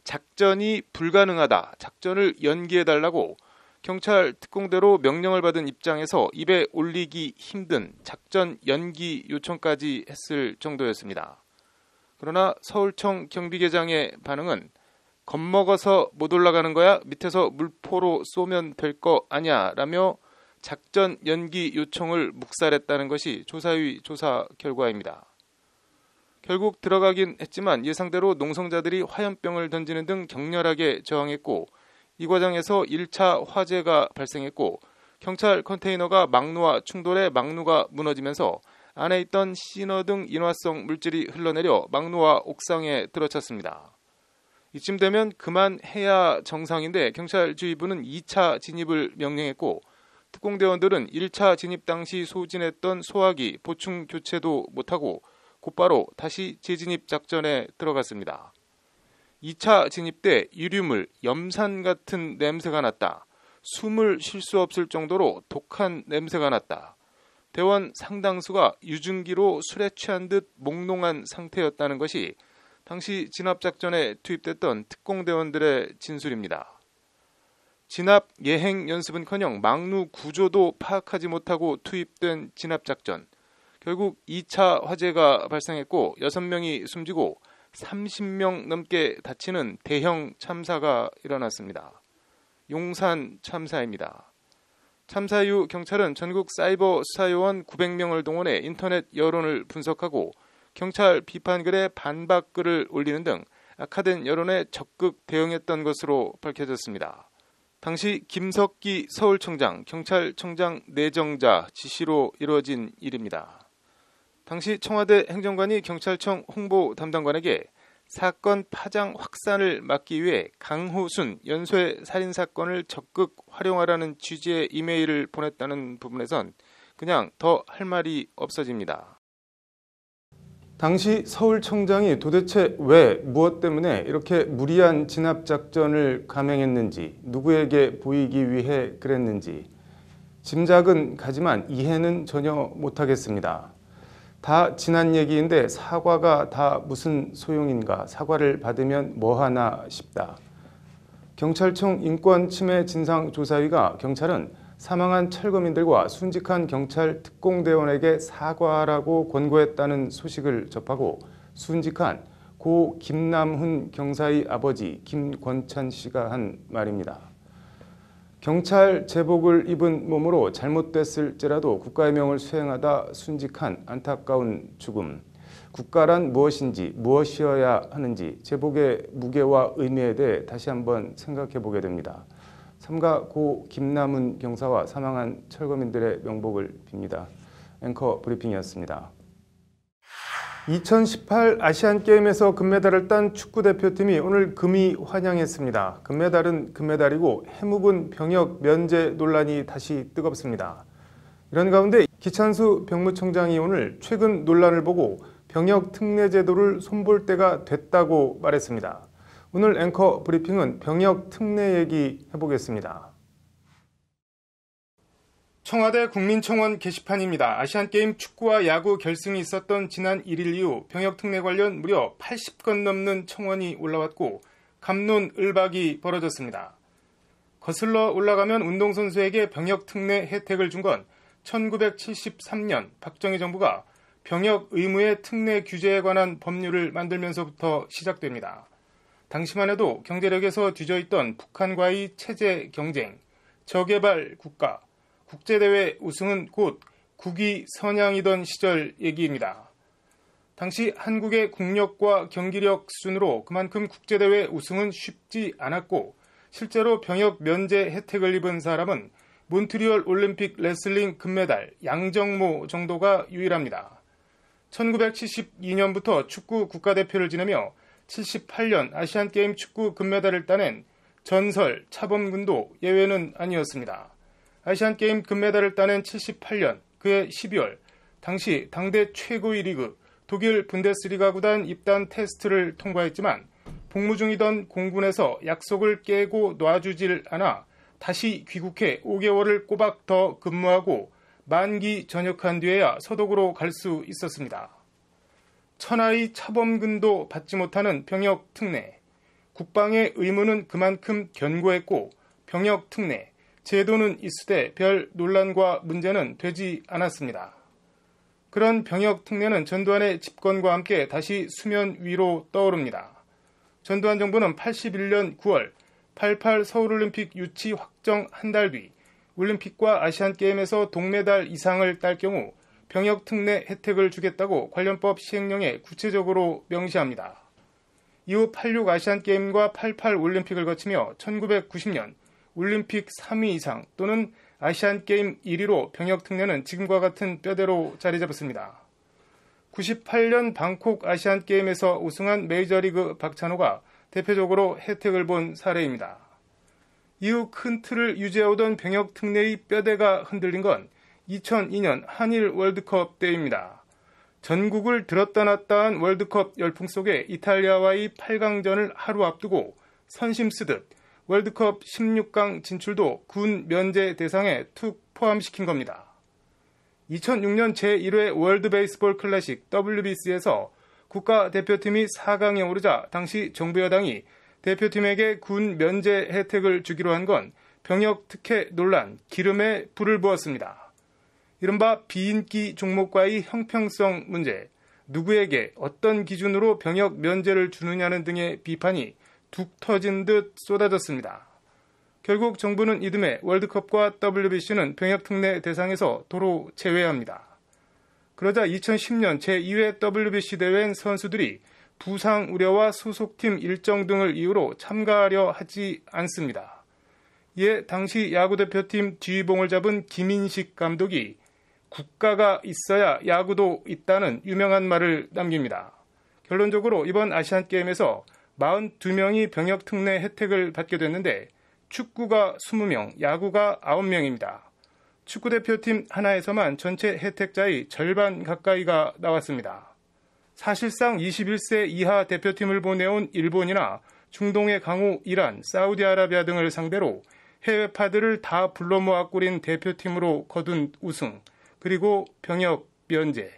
작전이 불가능하다, 작전을 연기해달라고 경찰 특공대로 명령을 받은 입장에서 입에 올리기 힘든 작전 연기 요청까지 했을 정도였습니다. 그러나 서울청 경비계장의 반응은 겁먹어서 못 올라가는 거야? 밑에서 물포로 쏘면 될 거 아냐? 라며 작전 연기 요청을 묵살했다는 것이 조사위 조사 결과입니다. 결국 들어가긴 했지만 예상대로 농성자들이 화염병을 던지는 등 격렬하게 저항했고 이 과정에서 1차 화재가 발생했고 경찰 컨테이너가 막루와 충돌해 막루가 무너지면서 안에 있던 시너 등 인화성 물질이 흘러내려 막루와 옥상에 들어찼습니다. 이쯤 되면 그만해야 정상인데 경찰 지휘부는 2차 진입을 명령했고 특공대원들은 1차 진입 당시 소진했던 소화기 보충 교체도 못하고 곧바로 다시 재진입 작전에 들어갔습니다. 2차 진입 때 유류물, 염산 같은 냄새가 났다. 숨을 쉴 수 없을 정도로 독한 냄새가 났다. 대원 상당수가 유증기로 술에 취한 듯 몽롱한 상태였다는 것이 당시 진압작전에 투입됐던 특공대원들의 진술입니다. 진압 예행 연습은커녕 막루 구조도 파악하지 못하고 투입된 진압작전. 결국 2차 화재가 발생했고 6명이 숨지고 30명 넘게 다치는 대형 참사가 일어났습니다. 용산 참사입니다. 참사 이후 경찰은 전국 사이버 수사요원 900명을 동원해 인터넷 여론을 분석하고 경찰 비판글에 반박글을 올리는 등 악화된 여론에 적극 대응했던 것으로 밝혀졌습니다. 당시 김석기 서울청장, 경찰청장 내정자 지시로 이루어진 일입니다. 당시 청와대 행정관이 경찰청 홍보 담당관에게 사건 파장 확산을 막기 위해 강후순 연쇄 살인사건을 적극 활용하라는 취지의 이메일을 보냈다는 부분에선 그냥 더 할 말이 없어집니다. 당시 서울청장이 도대체 왜, 무엇 때문에 이렇게 무리한 진압작전을 감행했는지, 누구에게 보이기 위해 그랬는지 짐작은 가지만 이해는 전혀 못하겠습니다. 다 지난 얘기인데 사과가 다 무슨 소용인가, 사과를 받으면 뭐하나 싶다. 경찰청 인권침해진상조사위가 경찰은 사망한 철거민들과 순직한 경찰 특공대원에게 사과하라고 권고했다는 소식을 접하고 순직한 고 김남훈 경사의 아버지 김권찬 씨가 한 말입니다. 경찰 제복을 입은 몸으로 잘못됐을지라도 국가의 명을 수행하다 순직한 안타까운 죽음. 국가란 무엇인지, 무엇이어야 하는지 제복의 무게와 의미에 대해 다시 한번 생각해 보게 됩니다. 삼가 고 김남훈 경사와 사망한 철거민들의 명복을 빕니다. 앵커 브리핑이었습니다. 2018 아시안게임에서 금메달을 딴 축구대표팀이 오늘 금이 환영했습니다. 금메달은 금메달이고 해묵은 병역 면제 논란이 다시 뜨겁습니다. 이런 가운데 기찬수 병무청장이 오늘 최근 논란을 보고 병역 특례 제도를 손볼 때가 됐다고 말했습니다. 오늘 앵커 브리핑은 병역 특례 얘기 해보겠습니다. 청와대 국민청원 게시판입니다. 아시안게임 축구와 야구 결승이 있었던 지난 1일 이후 병역특례 관련 무려 80건 넘는 청원이 올라왔고 갑론을박이 벌어졌습니다. 거슬러 올라가면 운동선수에게 병역특례 혜택을 준 건 1973년 박정희 정부가 병역 의무의 특례 규제에 관한 법률을 만들면서부터 시작됩니다. 당시만 해도 경제력에서 뒤져있던 북한과의 체제 경쟁, 저개발 국가, 국제대회 우승은 곧 국위 선양이던 시절 얘기입니다. 당시 한국의 국력과 경기력 수준으로 그만큼 국제대회 우승은 쉽지 않았고 실제로 병역 면제 혜택을 입은 사람은 몬트리올 올림픽 레슬링 금메달 양정모 정도가 유일합니다. 1972년부터 축구 국가대표를 지내며 78년 아시안게임 축구 금메달을 따낸 전설 차범근도 예외는 아니었습니다. 아시안게임 금메달을 따낸 78년 그해 12월 당시 당대 최고의 리그 독일 분데스리가 구단 입단 테스트를 통과했지만 복무 중이던 공군에서 약속을 깨고 놔주질 않아 다시 귀국해 5개월을 꼬박 더 근무하고 만기 전역한 뒤에야 서독으로 갈 수 있었습니다. 천하의 차범근도 받지 못하는 병역 특례. 국방의 의무는 그만큼 견고했고 병역 특례, 제도는 있으되 별 논란과 문제는 되지 않았습니다. 그런 병역 특례는 전두환의 집권과 함께 다시 수면 위로 떠오릅니다. 전두환 정부는 81년 9월 88 서울올림픽 유치 확정 한 달 뒤 올림픽과 아시안게임에서 동메달 이상을 딸 경우 병역특례 혜택을 주겠다고 관련법 시행령에 구체적으로 명시합니다. 이후 86 아시안게임과 88 올림픽을 거치며 1990년 올림픽 3위 이상 또는 아시안게임 1위로 병역특례는 지금과 같은 뼈대로 자리 잡았습니다. 98년 방콕 아시안게임에서 우승한 메이저리그 박찬호가 대표적으로 혜택을 본 사례입니다. 이후 큰 틀을 유지해오던 병역특례의 뼈대가 흔들린 건 2002년 한일 월드컵 때입니다. 전국을 들었다 놨다 한 월드컵 열풍 속에 이탈리아와의 8강전을 하루 앞두고 선심 쓰듯 월드컵 16강 진출도 군 면제 대상에 툭 포함시킨 겁니다. 2006년 제1회 월드 베이스볼 클래식 WBC에서 국가대표팀이 4강에 오르자 당시 정부 여당이 대표팀에게 군 면제 혜택을 주기로 한 건 병역 특혜 논란, 기름에 불을 부었습니다. 이른바 비인기 종목과의 형평성 문제, 누구에게 어떤 기준으로 병역 면제를 주느냐는 등의 비판이 툭 터진 듯 쏟아졌습니다. 결국 정부는 이듬해 월드컵과 WBC는 병역특례 대상에서 도로 제외합니다. 그러자 2010년 제2회 WBC 대회엔 선수들이 부상 우려와 소속팀 일정 등을 이유로 참가하려 하지 않습니다. 이에 당시 야구대표팀 뒤봉을 잡은 김인식 감독이 국가가 있어야 야구도 있다는 유명한 말을 남깁니다. 결론적으로 이번 아시안게임에서 42명이 병역특례 혜택을 받게 됐는데 축구가 20명, 야구가 9명입니다. 축구대표팀 하나에서만 전체 혜택자의 절반 가까이가 나왔습니다. 사실상 21세 이하 대표팀을 보내온 일본이나 중동의 강호 이란, 사우디아라비아 등을 상대로 해외파들을 다 불러 모아 꾸린 대표팀으로 거둔 우승, 그리고 병역 면제.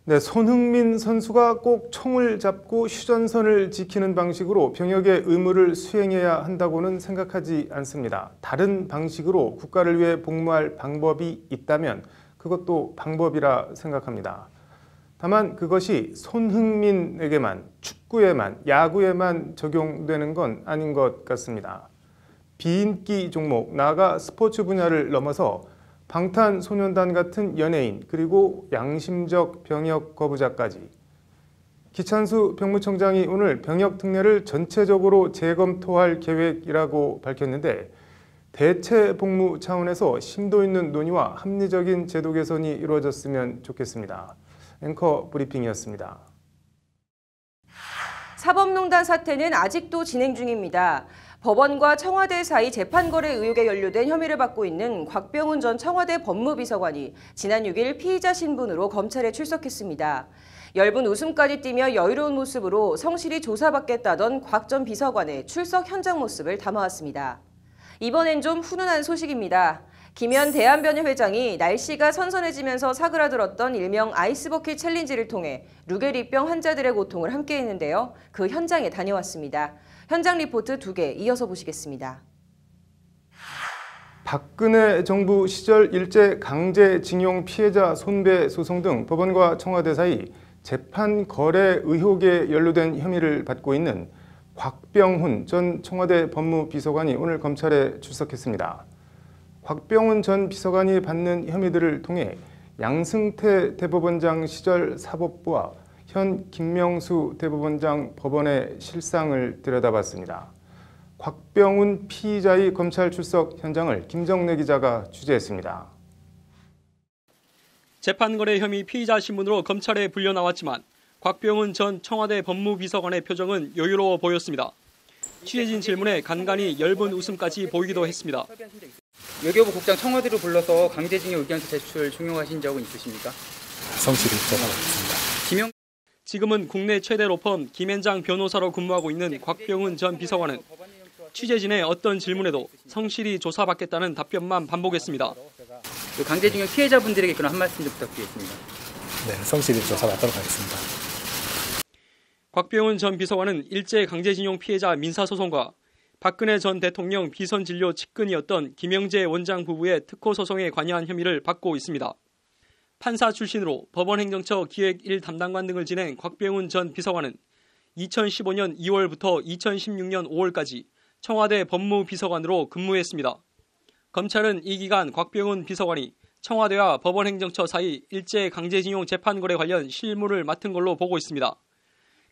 네, 손흥민 선수가 꼭 총을 잡고 휴전선을 지키는 방식으로 병역의 의무를 수행해야 한다고는 생각하지 않습니다. 다른 방식으로 국가를 위해 복무할 방법이 있다면 그것도 방법이라 생각합니다. 다만 그것이 손흥민에게만, 축구에만, 야구에만 적용되는 건 아닌 것 같습니다. 비인기 종목, 나아가 스포츠 분야를 넘어서 방탄소년단 같은 연예인, 그리고 양심적 병역 거부자까지. 기찬수 병무청장이 오늘 병역 특례를 전체적으로 재검토할 계획이라고 밝혔는데 대체 복무 차원에서 심도 있는 논의와 합리적인 제도 개선이 이루어졌으면 좋겠습니다. 앵커 브리핑이었습니다. 사법농단 사태는 아직도 진행 중입니다. 법원과 청와대 사이 재판 거래 의혹에 연루된 혐의를 받고 있는 곽병훈 전 청와대 법무비서관이 지난 6일 피의자 신분으로 검찰에 출석했습니다. 엷은 웃음까지 띠며 여유로운 모습으로 성실히 조사받겠다던 곽 전 비서관의 출석 현장 모습을 담아왔습니다. 이번엔 좀 훈훈한 소식입니다. 김현 대한변협 회장이 날씨가 선선해지면서 사그라들었던 일명 아이스버킷 챌린지를 통해 루게리병 환자들의 고통을 함께했는데요. 그 현장에 다녀왔습니다. 현장 리포트 2개 이어서 보시겠습니다. 박근혜 정부 시절 일제 강제징용 피해자 손배 소송 등 법원과 청와대 사이 재판 거래 의혹에 연루된 혐의를 받고 있는 곽병훈 전 청와대 법무비서관이 오늘 검찰에 출석했습니다. 곽병훈 전 비서관이 받는 혐의들을 통해 양승태 대법원장 시절 사법부와 현 김명수 대법원장 법원의 실상을 들여다봤습니다. 곽병훈 피의자의 검찰 출석 현장을 김정래 기자가 취재했습니다. 재판거래 혐의 피의자 신분으로 검찰에 불려 나왔지만 곽병훈 전 청와대 법무비서관의 표정은 여유로워 보였습니다. 취재진 질문에 간간히 엷은 웃음까지 보이기도 했습니다. 외교부 국장 청와대로 불러서 강제징용 의견서 제출 종용하신 적은 있으십니까? 성실히 조사하겠습니다. 지금은 국내 최대 로펌 김앤장 변호사로 근무하고 있는 곽병훈 전 비서관은 취재진의 어떤 질문에도 성실히 조사받겠다는 답변만 반복했습니다. 강제징용 피해자분들에게 그런 한 말씀 좀 부탁드리겠습니다. 네, 성실히 조사받도록 하겠습니다. 곽병훈 전 비서관은 일제 강제징용 피해자 민사소송과 박근혜 전 대통령 비선진료 측근이었던 김영재 원장 부부의 특허 소송에 관여한 혐의를 받고 있습니다. 판사 출신으로 법원행정처 기획 1 담당관 등을 지낸 곽병훈 전 비서관은 2015년 2월부터 2016년 5월까지 청와대 법무비서관으로 근무했습니다. 검찰은 이 기간 곽병훈 비서관이 청와대와 법원행정처 사이 일제 강제징용 재판거래 관련 실무를 맡은 걸로 보고 있습니다.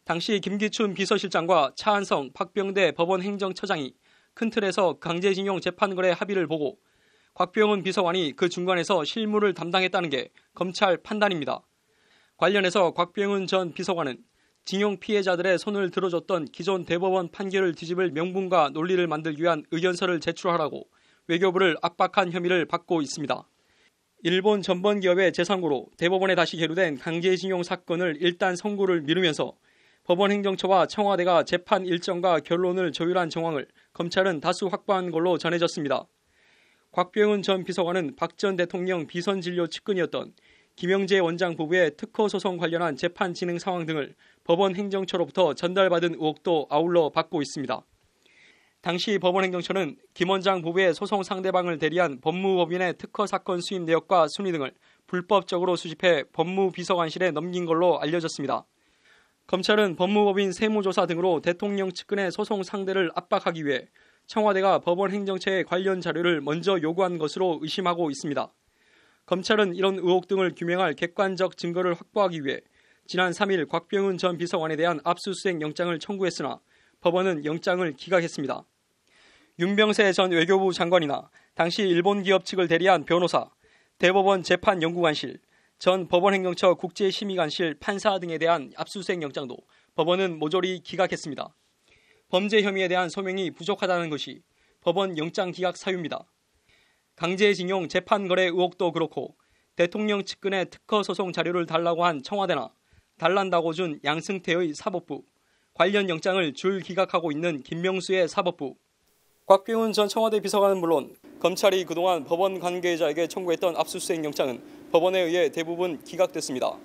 당시 김기춘 비서실장과 차한성, 박병대 법원행정처장이 큰 틀에서 강제징용 재판거래 합의를 보고 곽병훈 비서관이 그 중간에서 실무를 담당했다는 게 검찰 판단입니다. 관련해서 곽병훈 전 비서관은 징용 피해자들의 손을 들어줬던 기존 대법원 판결을 뒤집을 명분과 논리를 만들기 위한 의견서를 제출하라고 외교부를 압박한 혐의를 받고 있습니다. 일본 전범기업의 재상고로 대법원에 다시 계류된 강제징용 사건을 일단 선고를 미루면서 법원행정처와 청와대가 재판 일정과 결론을 조율한 정황을 검찰은 다수 확보한 걸로 전해졌습니다. 곽병훈 전 비서관은 박 전 대통령 비선진료 측근이었던 김영재 원장 부부의 특허 소송 관련한 재판 진행 상황 등을 법원행정처로부터 전달받은 의혹도 아울러 받고 있습니다. 당시 법원행정처는 김 원장 부부의 소송 상대방을 대리한 법무법인의 특허 사건 수임 내역과 순위 등을 불법적으로 수집해 법무비서관실에 넘긴 걸로 알려졌습니다. 검찰은 법무법인 세무조사 등으로 대통령 측근의 소송 상대를 압박하기 위해 청와대가 법원행정처에 관련 자료를 먼저 요구한 것으로 의심하고 있습니다. 검찰은 이런 의혹 등을 규명할 객관적 증거를 확보하기 위해 지난 3일 곽병훈 전 비서관에 대한 압수수색 영장을 청구했으나 법원은 영장을 기각했습니다. 윤병세 전 외교부 장관이나 당시 일본 기업 측을 대리한 변호사, 대법원 재판연구관실, 전 법원행정처 국제심의관실 판사 등에 대한 압수수색 영장도 법원은 모조리 기각했습니다. 범죄 혐의에 대한 소명이 부족하다는 것이 법원 영장 기각 사유입니다. 강제징용 재판거래 의혹도 그렇고 대통령 측근의 특허 소송 자료를 달라고 한 청와대나 달란다고 준 양승태의 사법부, 관련 영장을 줄 기각하고 있는 김명수의 사법부, 곽병훈 전 청와대 비서관은 물론 검찰이 그동안 법원 관계자에게 청구했던 압수수색 영장은 법원에 의해 대부분 기각됐습니다.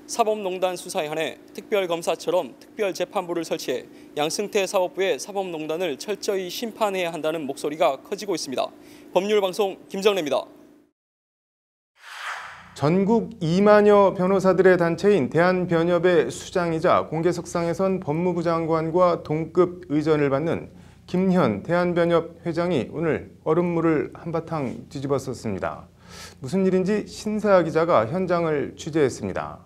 사법농단 수사에 한해 특별검사처럼 특별재판부를 설치해 양승태 사법부의 사법농단을 철저히 심판해야 한다는 목소리가 커지고 있습니다. 법률방송 김정래입니다. 전국 2만여 변호사들의 단체인 대한변협의 수장이자 공개석상에선 법무부 장관과 동급 의전을 받는 김현 대한변협 회장이 오늘 얼음물을 한바탕 뒤집었었습니다. 무슨 일인지 신세아 기자가 현장을 취재했습니다.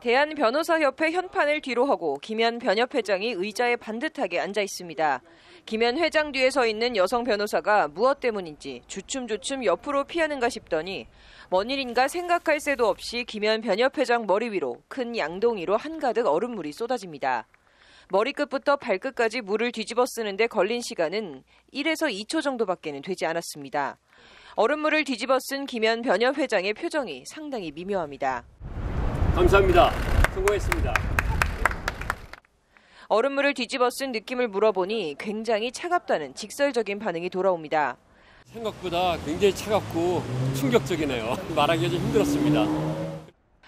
대한변호사협회 현판을 뒤로 하고 김현 변협 회장이 의자에 반듯하게 앉아 있습니다. 김현 회장 뒤에 서 있는 여성 변호사가 무엇 때문인지 주춤주춤 옆으로 피하는가 싶더니 뭔 일인가 생각할 새도 없이 김현 변협 회장 머리 위로 큰 양동이로 한가득 얼음물이 쏟아집니다. 머리끝부터 발끝까지 물을 뒤집어 쓰는데 걸린 시간은 1에서 2초 정도밖에는 되지 않았습니다. 얼음물을 뒤집어 쓴 김현 변협 회장의 표정이 상당히 미묘합니다. 감사합니다. 성공했습니다. 얼음물을 뒤집어 쓴 느낌을 물어보니 굉장히 차갑다는 직설적인 반응이 돌아옵니다. 생각보다 굉장히 차갑고 충격적이네요. 말하기가 좀 힘들었습니다.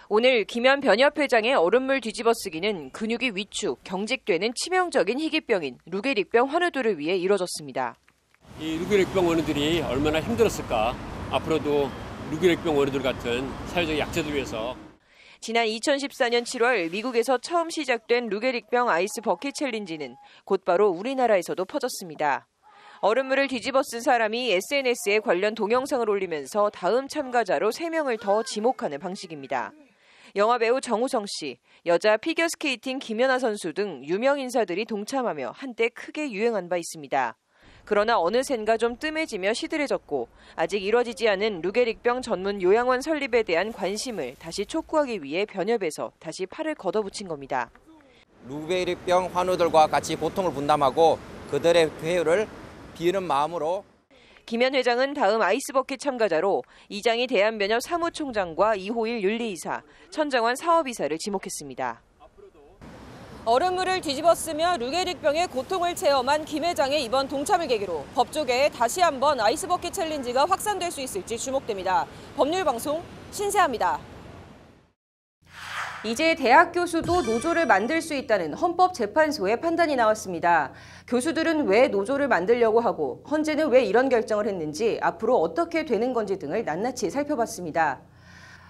오늘 김현 변협 회장의 얼음물 뒤집어 쓰기는 근육이 위축, 경직되는 치명적인 희귀병인 루게릭병 환우들을 위해 이뤄졌습니다. 이 루게릭병 원우들이 얼마나 힘들었을까. 앞으로도 루게릭병 원우들 같은 사회적 약자들 위해서. 지난 2014년 7월 미국에서 처음 시작된 루게릭병 아이스 버킷 챌린지는 곧바로 우리나라에서도 퍼졌습니다. 얼음물을 뒤집어 쓴 사람이 SNS에 관련 동영상을 올리면서 다음 참가자로 3명을 더 지목하는 방식입니다. 영화배우 정우성 씨, 여자 피겨스케이팅 김연아 선수 등 유명 인사들이 동참하며 한때 크게 유행한 바 있습니다. 그러나 어느샌가 좀 뜸해지며 시들해졌고 아직 이뤄지지 않은 루게릭병 전문 요양원 설립에 대한 관심을 다시 촉구하기 위해 변협에서 다시 팔을 걷어붙인 겁니다. 루게릭병 환우들과 같이 고통을 분담하고 그들의 쾌유를 비는 마음으로 김현 회장은 다음 아이스버킷 참가자로 이장희 대한변협 사무총장과 이호일 윤리이사, 천정환 사업이사를 지목했습니다. 얼음물을 뒤집어 쓰며 루게릭병의 고통을 체험한 김 회장의 이번 동참을 계기로 법조계에 다시 한번 아이스버킷 챌린지가 확산될 수 있을지 주목됩니다. 법률방송 신세아입니다. 이제 대학 교수도 노조를 만들 수 있다는 헌법재판소의 판단이 나왔습니다. 교수들은 왜 노조를 만들려고 하고 헌재는 왜 이런 결정을 했는지 앞으로 어떻게 되는 건지 등을 낱낱이 살펴봤습니다.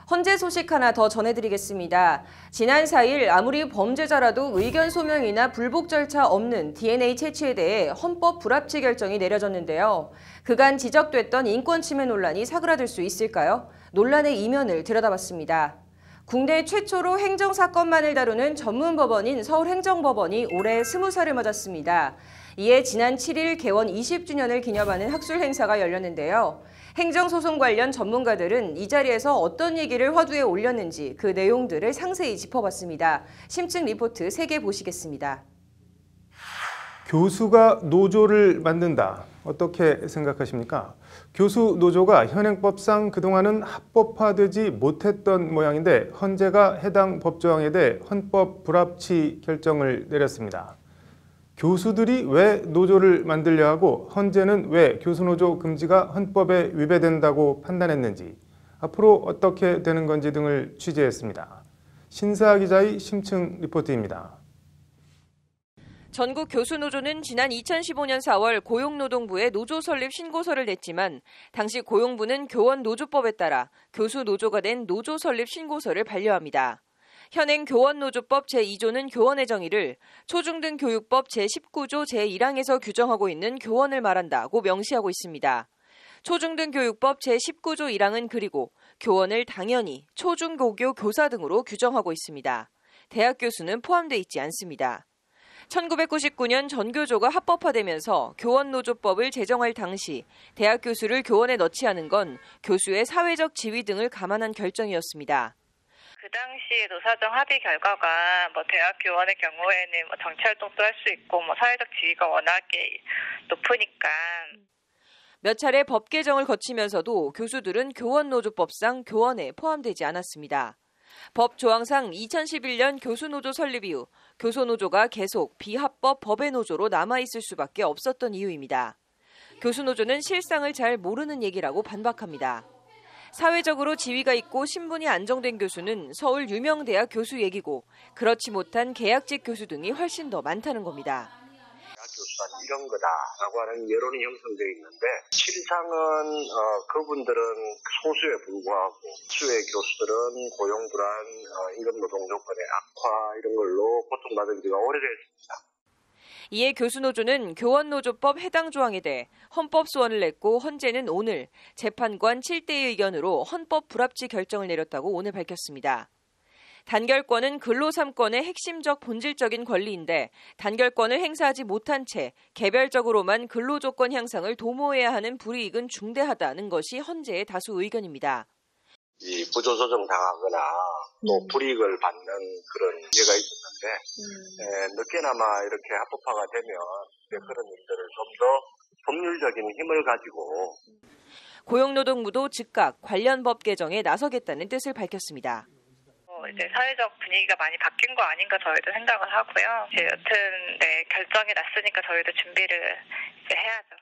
헌재 소식 하나 더 전해드리겠습니다. 지난 4일 아무리 범죄자라도 의견 소명이나 불복 절차 없는 DNA 채취에 대해 헌법 불합치 결정이 내려졌는데요. 그간 지적됐던 인권 침해 논란이 사그라들 수 있을까요? 논란의 이면을 들여다봤습니다. 국내 최초로 행정사건만을 다루는 전문 법원인 서울행정법원이 올해 20살을 맞았습니다. 이에 지난 7일 개원 20주년을 기념하는 학술 행사가 열렸는데요. 행정소송 관련 전문가들은 이 자리에서 어떤 얘기를 화두에 올렸는지 그 내용들을 상세히 짚어봤습니다. 심층 리포트 3개 보시겠습니다. 교수가 노조를 만든다. 어떻게 생각하십니까? 교수 노조가 현행법상 그동안은 합법화되지 못했던 모양인데 헌재가 해당 법조항에 대해 헌법 불합치 결정을 내렸습니다. 교수들이 왜 노조를 만들려 하고 헌재는 왜 교수노조 금지가 헌법에 위배된다고 판단했는지 앞으로 어떻게 되는 건지 등을 취재했습니다. 신세아 기자의 심층 리포트입니다. 전국 교수노조는 지난 2015년 4월 고용노동부에 노조 설립 신고서를 냈지만 당시 고용부는 교원노조법에 따라 교수노조가 낸 노조 설립 신고서를 반려합니다. 현행 교원노조법 제2조는 교원의 정의를 초중등교육법 제19조 제1항에서 규정하고 있는 교원을 말한다고 명시하고 있습니다. 초중등교육법 제19조 1항은 그리고 교원을 당연히 초중고교 교사 등으로 규정하고 있습니다. 대학 교수는 포함되어 있지 않습니다. 1999년 전교조가 합법화되면서 교원노조법을 제정할 당시 대학 교수를 교원에 넣지 않은 건 교수의 사회적 지위 등을 감안한 결정이었습니다. 그 당시에 노사정 합의 결과가 대학 교원의 경우에는 정치 활동도 할 수 있고 사회적 지위가 워낙에 높으니까 몇 차례 법 개정을 거치면서도 교수들은 교원노조법상 교원에 포함되지 않았습니다. 법 조항상 2011년 교수노조 설립 이후 교수노조가 계속 비합법 법의 노조로 남아있을 수밖에 없었던 이유입니다. 교수노조는 실상을 잘 모르는 얘기라고 반박합니다. 사회적으로 지위가 있고 신분이 안정된 교수는 서울 유명 대학 교수 얘기고 그렇지 못한 계약직 교수 등이 훨씬 더 많다는 겁니다. 대학 교수 수단 이런 거다라고 하는 여론이 형성되어 있는데 실상은 그분들은 소수에 불구하고 수의 교수들은 고용 불안, 임금 노동 조건의 악화 이런 걸로 고통받은 지가 오래됐습니다. 이에 교수노조는 교원노조법 해당 조항에 대해 헌법 소원을 냈고 헌재는 오늘 재판관 7대의 의견으로 헌법 불합치 결정을 내렸다고 오늘 밝혔습니다. 단결권은 근로 3권의 핵심적 본질적인 권리인데 단결권을 행사하지 못한 채 개별적으로만 근로조건 향상을 도모해야 하는 불이익은 중대하다는 것이 헌재의 다수 의견입니다. 이 구조조정 당하거나 또 불이익을 받는 그런 예가 있었는데 늦게나마 이렇게 합법화가 되면 그런 일들을 좀 더 법률적인 힘을 가지고 고용노동부도 즉각 관련 법 개정에 나서겠다는 뜻을 밝혔습니다. 이제 사회적 분위기가 많이 바뀐 거 아닌가 저희도 생각을 하고요. 여튼 결정이 났으니까 저희도 준비를 이제 해야죠.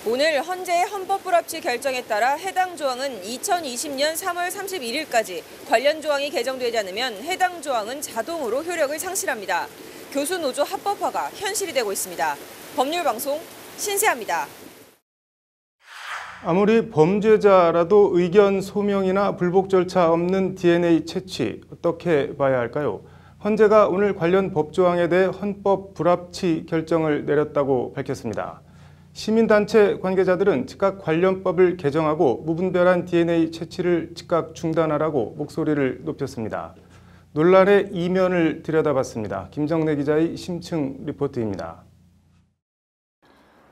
오늘 헌재의 헌법 불합치 결정에 따라 해당 조항은 2020년 3월 31일까지 관련 조항이 개정되지 않으면 해당 조항은 자동으로 효력을 상실합니다. 교수노조 합법화가 현실이 되고 있습니다. 법률방송 신세아입니다. 아무리 범죄자라도 의견 소명이나 불복 절차 없는 DNA 채취 어떻게 봐야 할까요? 헌재가 오늘 관련 법조항에 대해 헌법 불합치 결정을 내렸다고 밝혔습니다. 시민단체 관계자들은 즉각 관련법을 개정하고 무분별한 DNA 채취를 즉각 중단하라고 목소리를 높였습니다. 논란의 이면을 들여다봤습니다. 김정래 기자의 심층 리포트입니다.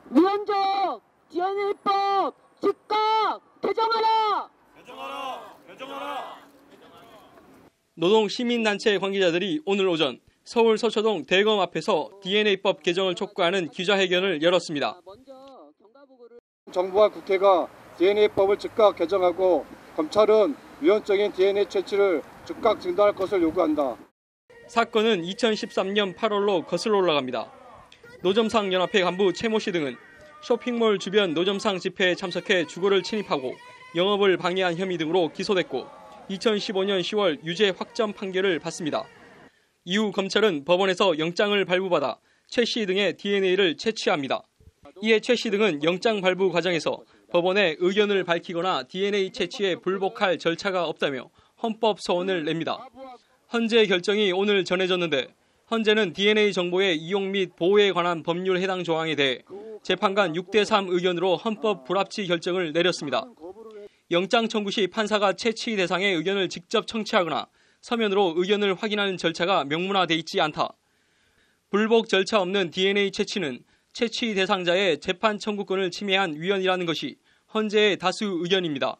무헌적 DNA법 즉각 개정하라! 개정하라! 노동 시민단체 관계자들이 오늘 오전 서울 서초동 대검 앞에서 DNA법 개정을 촉구하는 기자회견을 열었습니다. 정부와 국회가 DNA법을 즉각 개정하고 검찰은 위헌적인 DNA 채취를 즉각 중단할 것을 요구한다. 사건은 2013년 8월로 거슬러 올라갑니다. 노점상 연합회 간부 최모 씨 등은 쇼핑몰 주변 노점상 집회에 참석해 주거를 침입하고 영업을 방해한 혐의 등으로 기소됐고 2015년 10월 유죄 확정 판결을 받습니다. 이후 검찰은 법원에서 영장을 발부받아 최 씨 등의 DNA를 채취합니다. 이에 최 씨 등은 영장 발부 과정에서 법원에 의견을 밝히거나 DNA 채취에 불복할 절차가 없다며 헌법 소원을 냅니다. 헌재 결정이 오늘 전해졌는데 헌재는 DNA 정보의 이용 및 보호에 관한 법률 해당 조항에 대해 재판관 6대3 의견으로 헌법 불합치 결정을 내렸습니다. 영장 청구 시 판사가 채취 대상의 의견을 직접 청취하거나 서면으로 의견을 확인하는 절차가 명문화돼 있지 않다. 불복 절차 없는 DNA 채취는 채취 대상자의 재판 청구권을 침해한 위헌이라는 것이 헌재의 다수 의견입니다.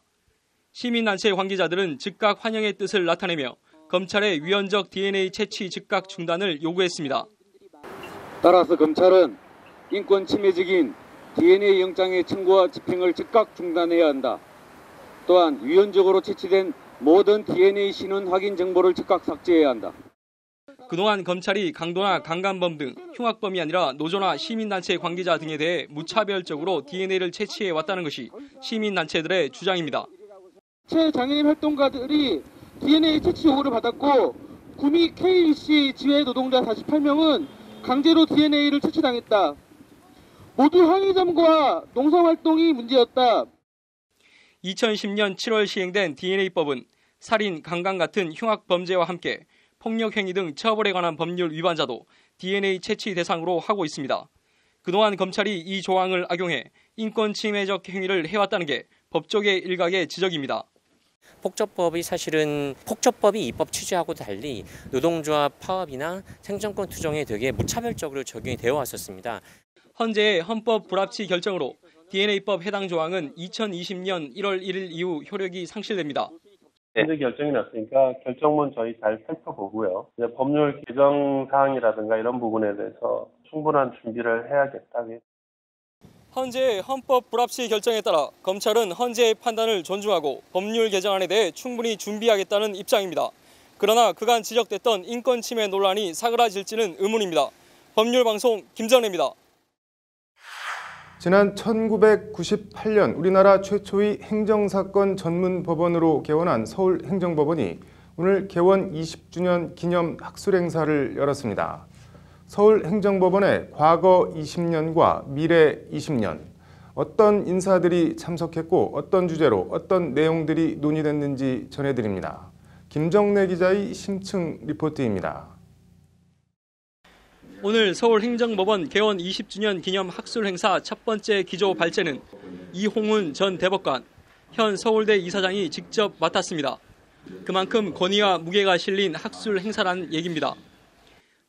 시민단체 관계자들은 즉각 환영의 뜻을 나타내며 검찰의 위헌적 DNA 채취 즉각 중단을 요구했습니다. 따라서 검찰은 인권 침해직인 DNA 영장의 청구와 집행을 즉각 중단해야 한다. 또한 위헌적으로 채취된 모든 DNA 신원 확인 정보를 즉각 삭제해야 한다. 그동안 검찰이 강도나 강간범 등 흉악범이 아니라 노조나 시민단체 관계자 등에 대해 무차별적으로 DNA를 채취해왔다는 것이 시민단체들의 주장입니다. 장애인 활동가들이 DNA 채취 요구를 받았고 구미 KC 지회 노동자 48명은 강제로 DNA를 채취당했다. 모두 항의점과 농성활동이 문제였다. 2010년 7월 시행된 DNA법은 살인, 강간 같은 흉악범죄와 함께 폭력행위 등 처벌에 관한 법률 위반자도 DNA 채취 대상으로 하고 있습니다. 그동안 검찰이 이 조항을 악용해 인권 침해적 행위를 해왔다는 게 법조계 일각의 지적입니다. 폭처법이 사실은 폭처법이 입법 취지하고 달리 노동조합 파업이나 생존권 투정에 되게 무차별적으로 적용이 되어 왔었습니다. 헌재의 헌법 불합치 결정으로 DNA법 해당 조항은 2020년 1월 1일 이후 효력이 상실됩니다. 현재 결정이 났으니까 결정문 저희 잘 살펴보고요. 이제 법률 개정 사항이라든가 이런 부분에 대해서 충분한 준비를 해야겠다. 헌재의 헌법 불합치 결정에 따라 검찰은 헌재의 판단을 존중하고 법률 개정안에 대해 충분히 준비하겠다는 입장입니다. 그러나 그간 지적됐던 인권 침해 논란이 사그라질지는 의문입니다. 법률방송 김정래입니다. 지난 1998년 우리나라 최초의 행정사건 전문 법원으로 개원한 서울행정법원이 오늘 개원 20주년 기념 학술행사를 열었습니다. 서울행정법원의 과거 20년과 미래 20년, 어떤 인사들이 참석했고 어떤 주제로 어떤 내용들이 논의됐는지 전해드립니다. 김정래 기자의 심층 리포트입니다. 오늘 서울행정법원 개원 20주년 기념 학술 행사 첫 번째 기조 발제는 이홍훈 전 대법관, 현 서울대 이사장이 직접 맡았습니다. 그만큼 권위와 무게가 실린 학술 행사란 얘기입니다.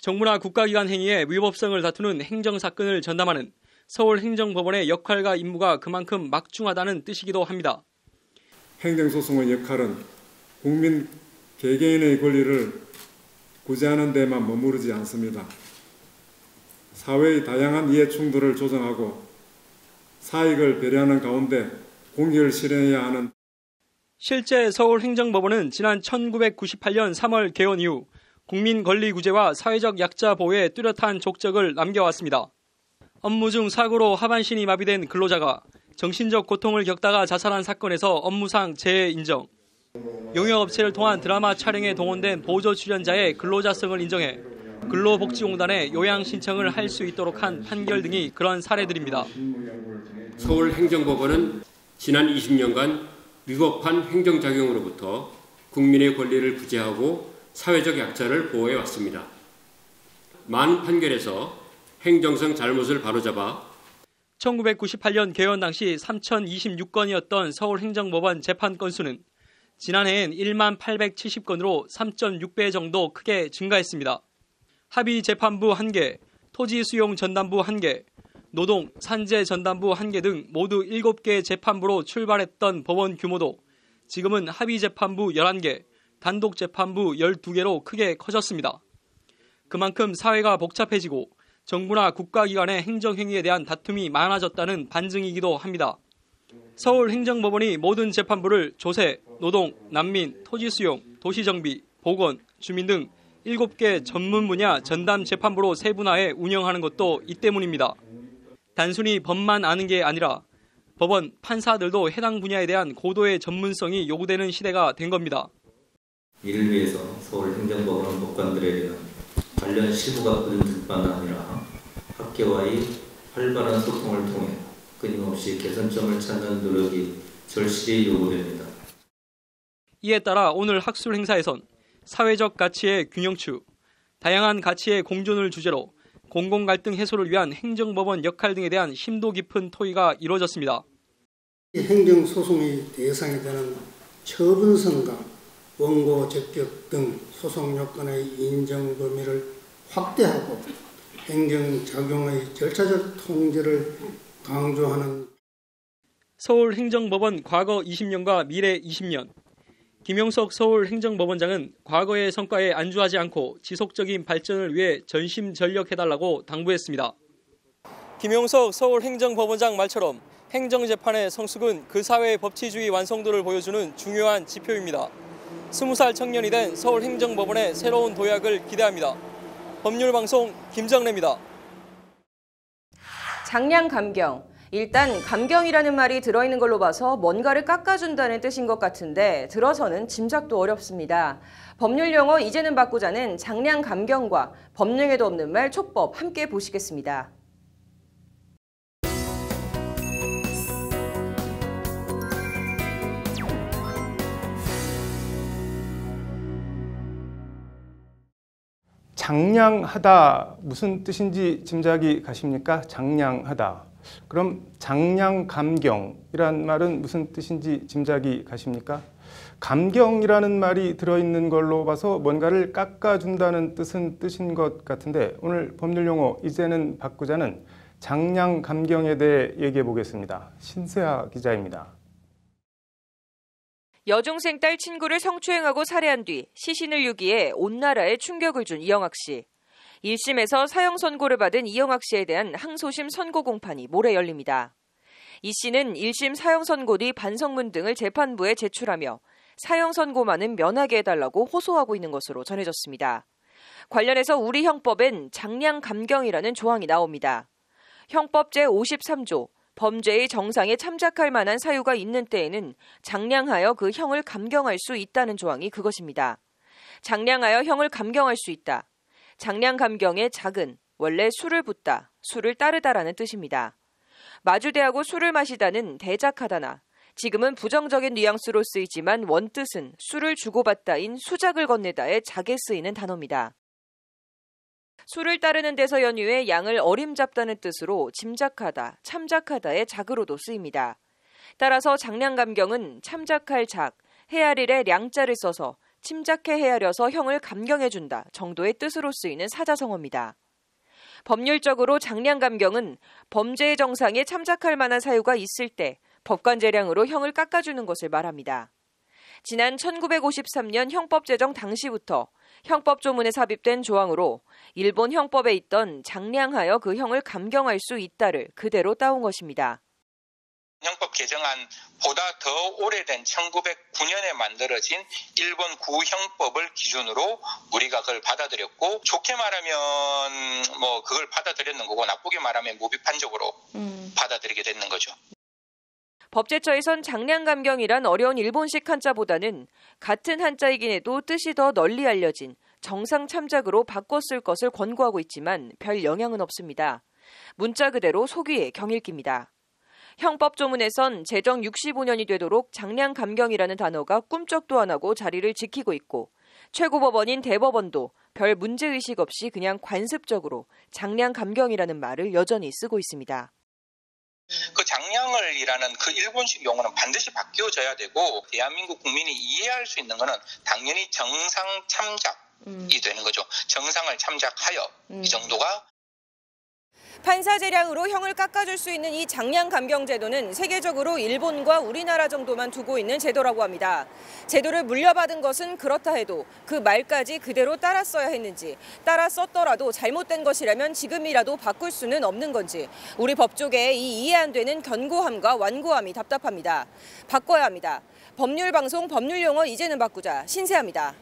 정부나 국가기관 행위의 위법성을 다투는 행정사건을 전담하는 서울행정법원의 역할과 임무가 그만큼 막중하다는 뜻이기도 합니다. 행정소송의 역할은 국민 개개인의 권리를 구제하는 데만 머무르지 않습니다. 사회의 다양한 이해 충돌을 조정하고 사익을 배려하는 가운데 공익을 실현해야 하는. 실제 서울행정법원은 지난 1998년 3월 개원 이후 국민 권리 구제와 사회적 약자 보호에 뚜렷한 족적을 남겨왔습니다. 업무 중 사고로 하반신이 마비된 근로자가 정신적 고통을 겪다가 자살한 사건에서 업무상 재해 인정, 용역업체를 통한 드라마 촬영에 동원된 보조 출연자의 근로자성을 인정해 근로복지공단에 요양 신청을 할 수 있도록 한 판결 등이 그런 사례들입니다. 서울행정법원은 지난 20년간 위법한 행정작용으로부터 국민의 권리를 구제하고 사회적 약자를 보호해 왔습니다. 많은 판결에서 행정성 잘못을 바로잡아 1998년 개원 당시 3,026건이었던 서울행정법원 재판 건수는 지난해엔 1만 870건으로 3.6배 정도 크게 증가했습니다. 합의재판부 1개, 토지수용전담부 1개, 노동, 산재 전담부 1개 등 모두 7개 재판부로 출발했던 법원 규모도 지금은 합의재판부 11개, 단독재판부 12개로 크게 커졌습니다. 그만큼 사회가 복잡해지고 정부나 국가기관의 행정행위에 대한 다툼이 많아졌다는 반증이기도 합니다. 서울행정법원이 모든 재판부를 조세, 노동, 난민, 토지수용, 도시정비, 보건, 주민 등 7개 전문 분야 전담 재판부로 세분화해 운영하는 것도 이 때문입니다. 단순히 법만 아는 게 아니라 법원, 판사들도 해당 분야에 대한 고도의 전문성이 요구되는 시대가 된 겁니다. 이를 위해서 서울행정법원 법관들에 대한 관련 실무가 끊을 뿐만 아니라 학계와의 활발한 소통을 통해 끊임없이 개선점을 찾는 노력이 절실히 요구됩니다. 이에 따라 오늘 학술 행사에선 사회적 가치의 균형추, 다양한 가치의 공존을 주제로 공공갈등 해소를 위한 행정법원 역할 등에 대한 심도 깊은 토의가 이루어졌습니다. 행정소송의 대상이 되는 처분선과 원고 적격 등 소송 요건의 인정 범위를 확대하고 행정작용의 절차적 통제를 강조하는 서울행정법원 과거 20년과 미래 20년. 김용석 서울행정법원장은 과거의 성과에 안주하지 않고 지속적인 발전을 위해 전심전력해달라고 당부했습니다. 김용석 서울행정법원장 말처럼 행정재판의 성숙은 그 사회의 법치주의 완성도를 보여주는 중요한 지표입니다. 20살 청년이 된 서울행정법원의 새로운 도약을 기대합니다. 법률방송 김정래입니다. 장량 감경. 일단 감경이라는 말이 들어있는 걸로 봐서 뭔가를 깎아준다는 뜻인 것 같은데 들어서는 짐작도 어렵습니다. 법률 용어 이제는 바꾸자는 장량 감경과 법령에도 없는 말 촉법 함께 보시겠습니다. 장량하다 무슨 뜻인지 짐작이 가십니까? 장량하다. 그럼 장량감경이란 말은 무슨 뜻인지 짐작이 가십니까? 감경이라는 말이 들어있는 걸로 봐서 뭔가를 깎아준다는 뜻인 것 같은데 오늘 법률용어 이제는 바꾸자는 장량감경에 대해 얘기해 보겠습니다. 신세아 기자입니다. 여중생 딸 친구를 성추행하고 살해한 뒤 시신을 유기해 온 나라에 충격을 준 이영학 씨. 1심에서 사형 선고를 받은 이영학 씨에 대한 항소심 선고 공판이 모레 열립니다. 이 씨는 1심 사형 선고 뒤 반성문 등을 재판부에 제출하며 사형 선고만은 면하게 해달라고 호소하고 있는 것으로 전해졌습니다. 관련해서 우리 형법엔 장량 감경이라는 조항이 나옵니다. 형법 제53조 범죄의 정상에 참작할 만한 사유가 있는 때에는 장량하여 그 형을 감경할 수 있다는 조항이 그것입니다. 장량하여 형을 감경할 수 있다. 장량 감경의 작은 원래 술을 붓다, 술을 따르다라는 뜻입니다. 마주대하고 술을 마시다는 대작하다나 지금은 부정적인 뉘앙스로 쓰이지만 원뜻은 술을 주고받다인 수작을 건네다에 작에 쓰이는 단어입니다. 술을 따르는 데서 연유해 양을 어림잡다는 뜻으로 짐작하다, 참작하다의 작으로도 쓰입니다. 따라서 장량감경은 참작할 작, 헤아릴에 량자를 써서 침작해 헤아려서 형을 감경해준다 정도의 뜻으로 쓰이는 사자성어입니다. 법률적으로 장량감경은 범죄의 정상에 참작할 만한 사유가 있을 때 법관재량으로 형을 깎아주는 것을 말합니다. 지난 1953년 형법 제정 당시부터 형법조문에 삽입된 조항으로 일본 형법에 있던 장량하여 그 형을 감경할 수 있다를 그대로 따온 것입니다. 형법 개정안보다 더 오래된 1909년에 만들어진 일본 구형법을 기준으로 우리가 그걸 받아들였고, 좋게 말하면 그걸 받아들였는 거고, 나쁘게 말하면 무비판적으로 받아들이게 됐는 거죠. 법제처에선 장량감경이란 어려운 일본식 한자보다는 같은 한자이긴 해도 뜻이 더 널리 알려진 정상참작으로 바꿔 쓸 것을 권고하고 있지만 별 영향은 없습니다. 문자 그대로 속위의 경읽기입니다. 형법조문에선 제정 65년이 되도록 장량감경이라는 단어가 꿈쩍도 안 하고 자리를 지키고 있고, 최고법원인 대법원도 별 문제의식 없이 그냥 관습적으로 장량감경이라는 말을 여전히 쓰고 있습니다. 그 장량을이라는 그 일본식 용어는 반드시 바뀌어져야 되고, 대한민국 국민이 이해할 수 있는 거는 당연히 정상 참작이 되는 거죠. 정상을 참작하여 이 정도가. 판사 재량으로 형을 깎아줄 수 있는 이 장량감경 제도는 세계적으로 일본과 우리나라 정도만 두고 있는 제도라고 합니다. 제도를 물려받은 것은 그렇다 해도 그 말까지 그대로 따라 써야 했는지, 따라 썼더라도 잘못된 것이라면 지금이라도 바꿀 수는 없는 건지, 우리 법조계의 이 이해 안 되는 견고함과 완고함이 답답합니다. 바꿔야 합니다. 법률방송 법률용어 이제는 바꾸자. 신세아입니다.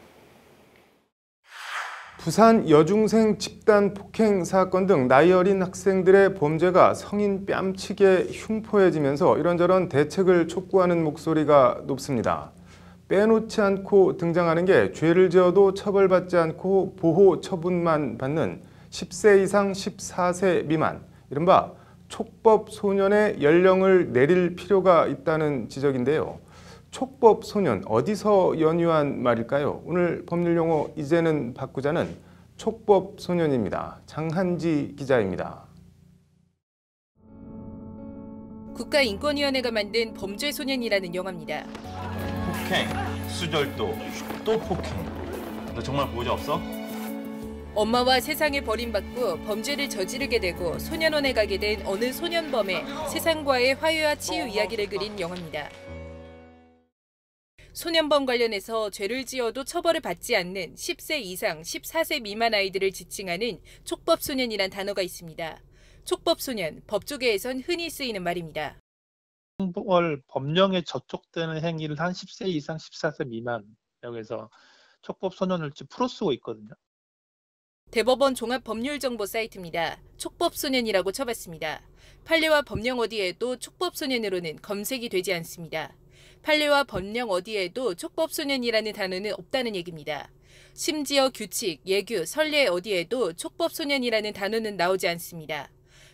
부산 여중생 집단 폭행 사건 등 나이 어린 학생들의 범죄가 성인 뺨치게 흉포해지면서 이런저런 대책을 촉구하는 목소리가 높습니다. 빼놓지 않고 등장하는 게 죄를 지어도 처벌받지 않고 보호 처분만 받는 10세 이상 14세 미만, 이른바 촉법 소년의 연령을 내릴 필요가 있다는 지적인데요. 촉법 소년, 어디서 연유한 말일까요? 오늘 법률용어 이제는 바꾸자는 촉법 소년입니다. 장한지 기자입니다. 국가인권위원회가 만든 범죄소년이라는 영화입니다. 폭행, 수절도, 또 폭행. 너 정말 보호자 없어? 엄마와 세상에 버림받고 범죄를 저지르게 되고 소년원에 가게 된 어느 소년범의 세상과의 화해와 치유 이야기를 그린 영화입니다. 소년범 관련해서 죄를 지어도 처벌을 받지 않는 10세 이상 14세 미만 아이들을 지칭하는 촉법소년이란 단어가 있습니다. 촉법소년, 법조계에선 흔히 쓰이는 말입니다. 형벌 법령에 저촉되는 행위를 한 10세 이상 14세 미만, 여기서 촉법소년을 풀어 쓰고 있거든요. 대법원 종합법률정보 사이트입니다. 촉법소년이라고 쳐봤습니다. 판례와 법령 어디에도 촉법소년으로는 검색이 되지 않습니다. 판례와 법령 어디에도 촉법소년이라는 단어는 없다는 얘기입니다. 심지어 규칙, 예규, 선례 어디에도 촉법소년이라는 단어는 나오지 않습니다.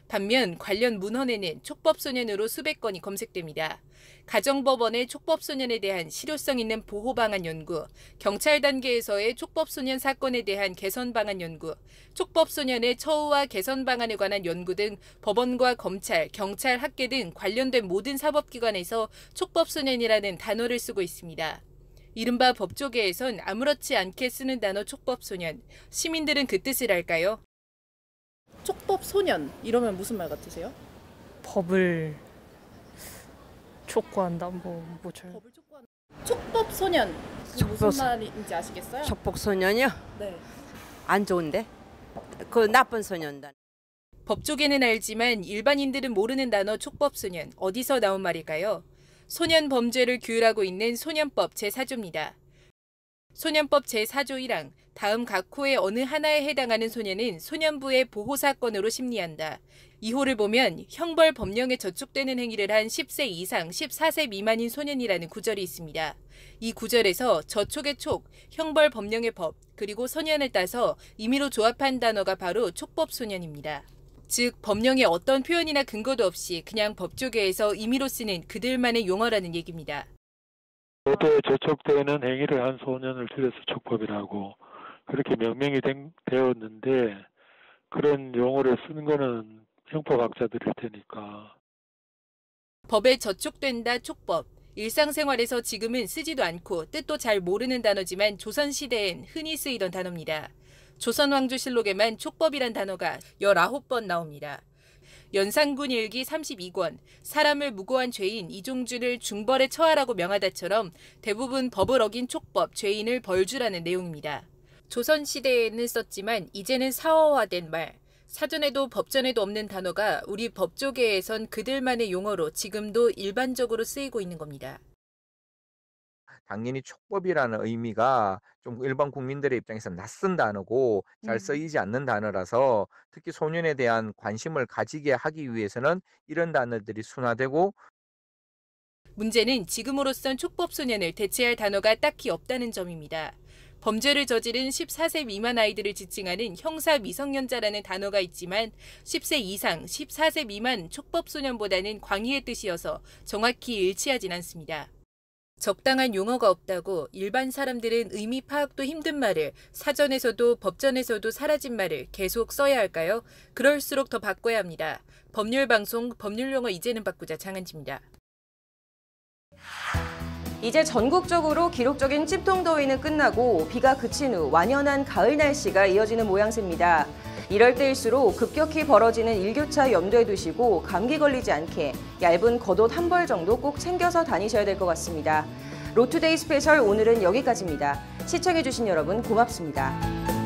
반면 관련 문헌에는 촉법소년으로 수백 건이 검색됩니다. 가정법원의 촉법소년에 대한 실효성 있는 보호방안 연구, 경찰 단계에서의 촉법소년 사건에 대한 개선 방안 연구, 촉법소년의 처우와 개선 방안에 관한 연구 등 법원과 검찰, 경찰, 학계 등 관련된 모든 사법기관에서 촉법소년이라는 단어를 쓰고 있습니다. 이른바 법조계에선 아무렇지 않게 쓰는 단어 촉법소년, 시민들은 그 뜻을 알까요? 촉법소년, 이러면 무슨 말 같으세요? 법을 촉구한다? 법을 촉구한다. 촉법소년, 무슨 말인지 아시겠어요? 촉법소년이요? 네. 안 좋은데? 그 나쁜 소년단. 법조계는 알지만 일반인들은 모르는 단어 촉법소년, 어디서 나온 말일까요? 소년 범죄를 규율하고 있는 소년법 제4조입니다. 소년법 제4조 1항, 다음 각 호의 어느 하나에 해당하는 소년은 소년부의 보호사건으로 심리한다. 2호를 보면 형벌 법령에 저촉되는 행위를 한 10세 이상 14세 미만인 소년이라는 구절이 있습니다. 이 구절에서 저촉의 촉, 형벌 법령의 법, 그리고 소년을 따서 임의로 조합한 단어가 바로 촉법소년입니다. 즉 법령에 어떤 표현이나 근거도 없이 그냥 법조계에서 임의로 쓰는 그들만의 용어라는 얘기입니다. 도에 저촉되는 행위를 한 소년을 줄여서 촉법이라고 그렇게 명명이 되었는데 그런 용어를 쓰는 거는 형법학자들일 테니까. 법에 저촉된다 촉법. 일상생활에서 지금은 쓰지도 않고 뜻도 잘 모르는 단어지만 조선시대엔 흔히 쓰이던 단어입니다. 조선왕조실록에만 촉법이란 단어가 19번 나옵니다. 연산군 일기 32권, 사람을 무고한 죄인 이종준을 중벌에 처하라고 명하다처럼 대부분 법을 어긴 촉법, 죄인을 벌주라는 내용입니다. 조선시대에는 썼지만 이제는 사어화된 말, 사전에도 법전에도 없는 단어가 우리 법조계에선 그들만의 용어로 지금도 일반적으로 쓰이고 있는 겁니다. 당연히 촉법이라는 의미가 좀 일반 국민들의 입장에서 낯선 단어고 잘 쓰이지 않는 단어라서 특히 소년에 대한 관심을 가지게 하기 위해서는 이런 단어들이 순화되고 문제는 지금으로선 촉법소년을 대체할 단어가 딱히 없다는 점입니다. 범죄를 저지른 14세 미만 아이들을 지칭하는 형사 미성년자라는 단어가 있지만 10세 이상 14세 미만 촉법소년보다는 광의의 뜻이어서 정확히 일치하진 않습니다. 적당한 용어가 없다고 일반 사람들은 의미 파악도 힘든 말을 사전에서도 법전에서도 사라진 말을 계속 써야 할까요? 그럴수록 더 바꿔야 합니다. 법률방송 법률용어 이제는 바꾸자 장한지입니다. 이제 전국적으로 기록적인 찜통더위는 끝나고 비가 그친 후 완연한 가을 날씨가 이어지는 모양새입니다. 이럴 때일수록 급격히 벌어지는 일교차 염두에 두시고 감기 걸리지 않게 얇은 겉옷 한 벌 정도 꼭 챙겨서 다니셔야 될 것 같습니다. 로투데이 스페셜 오늘은 여기까지입니다. 시청해주신 여러분 고맙습니다.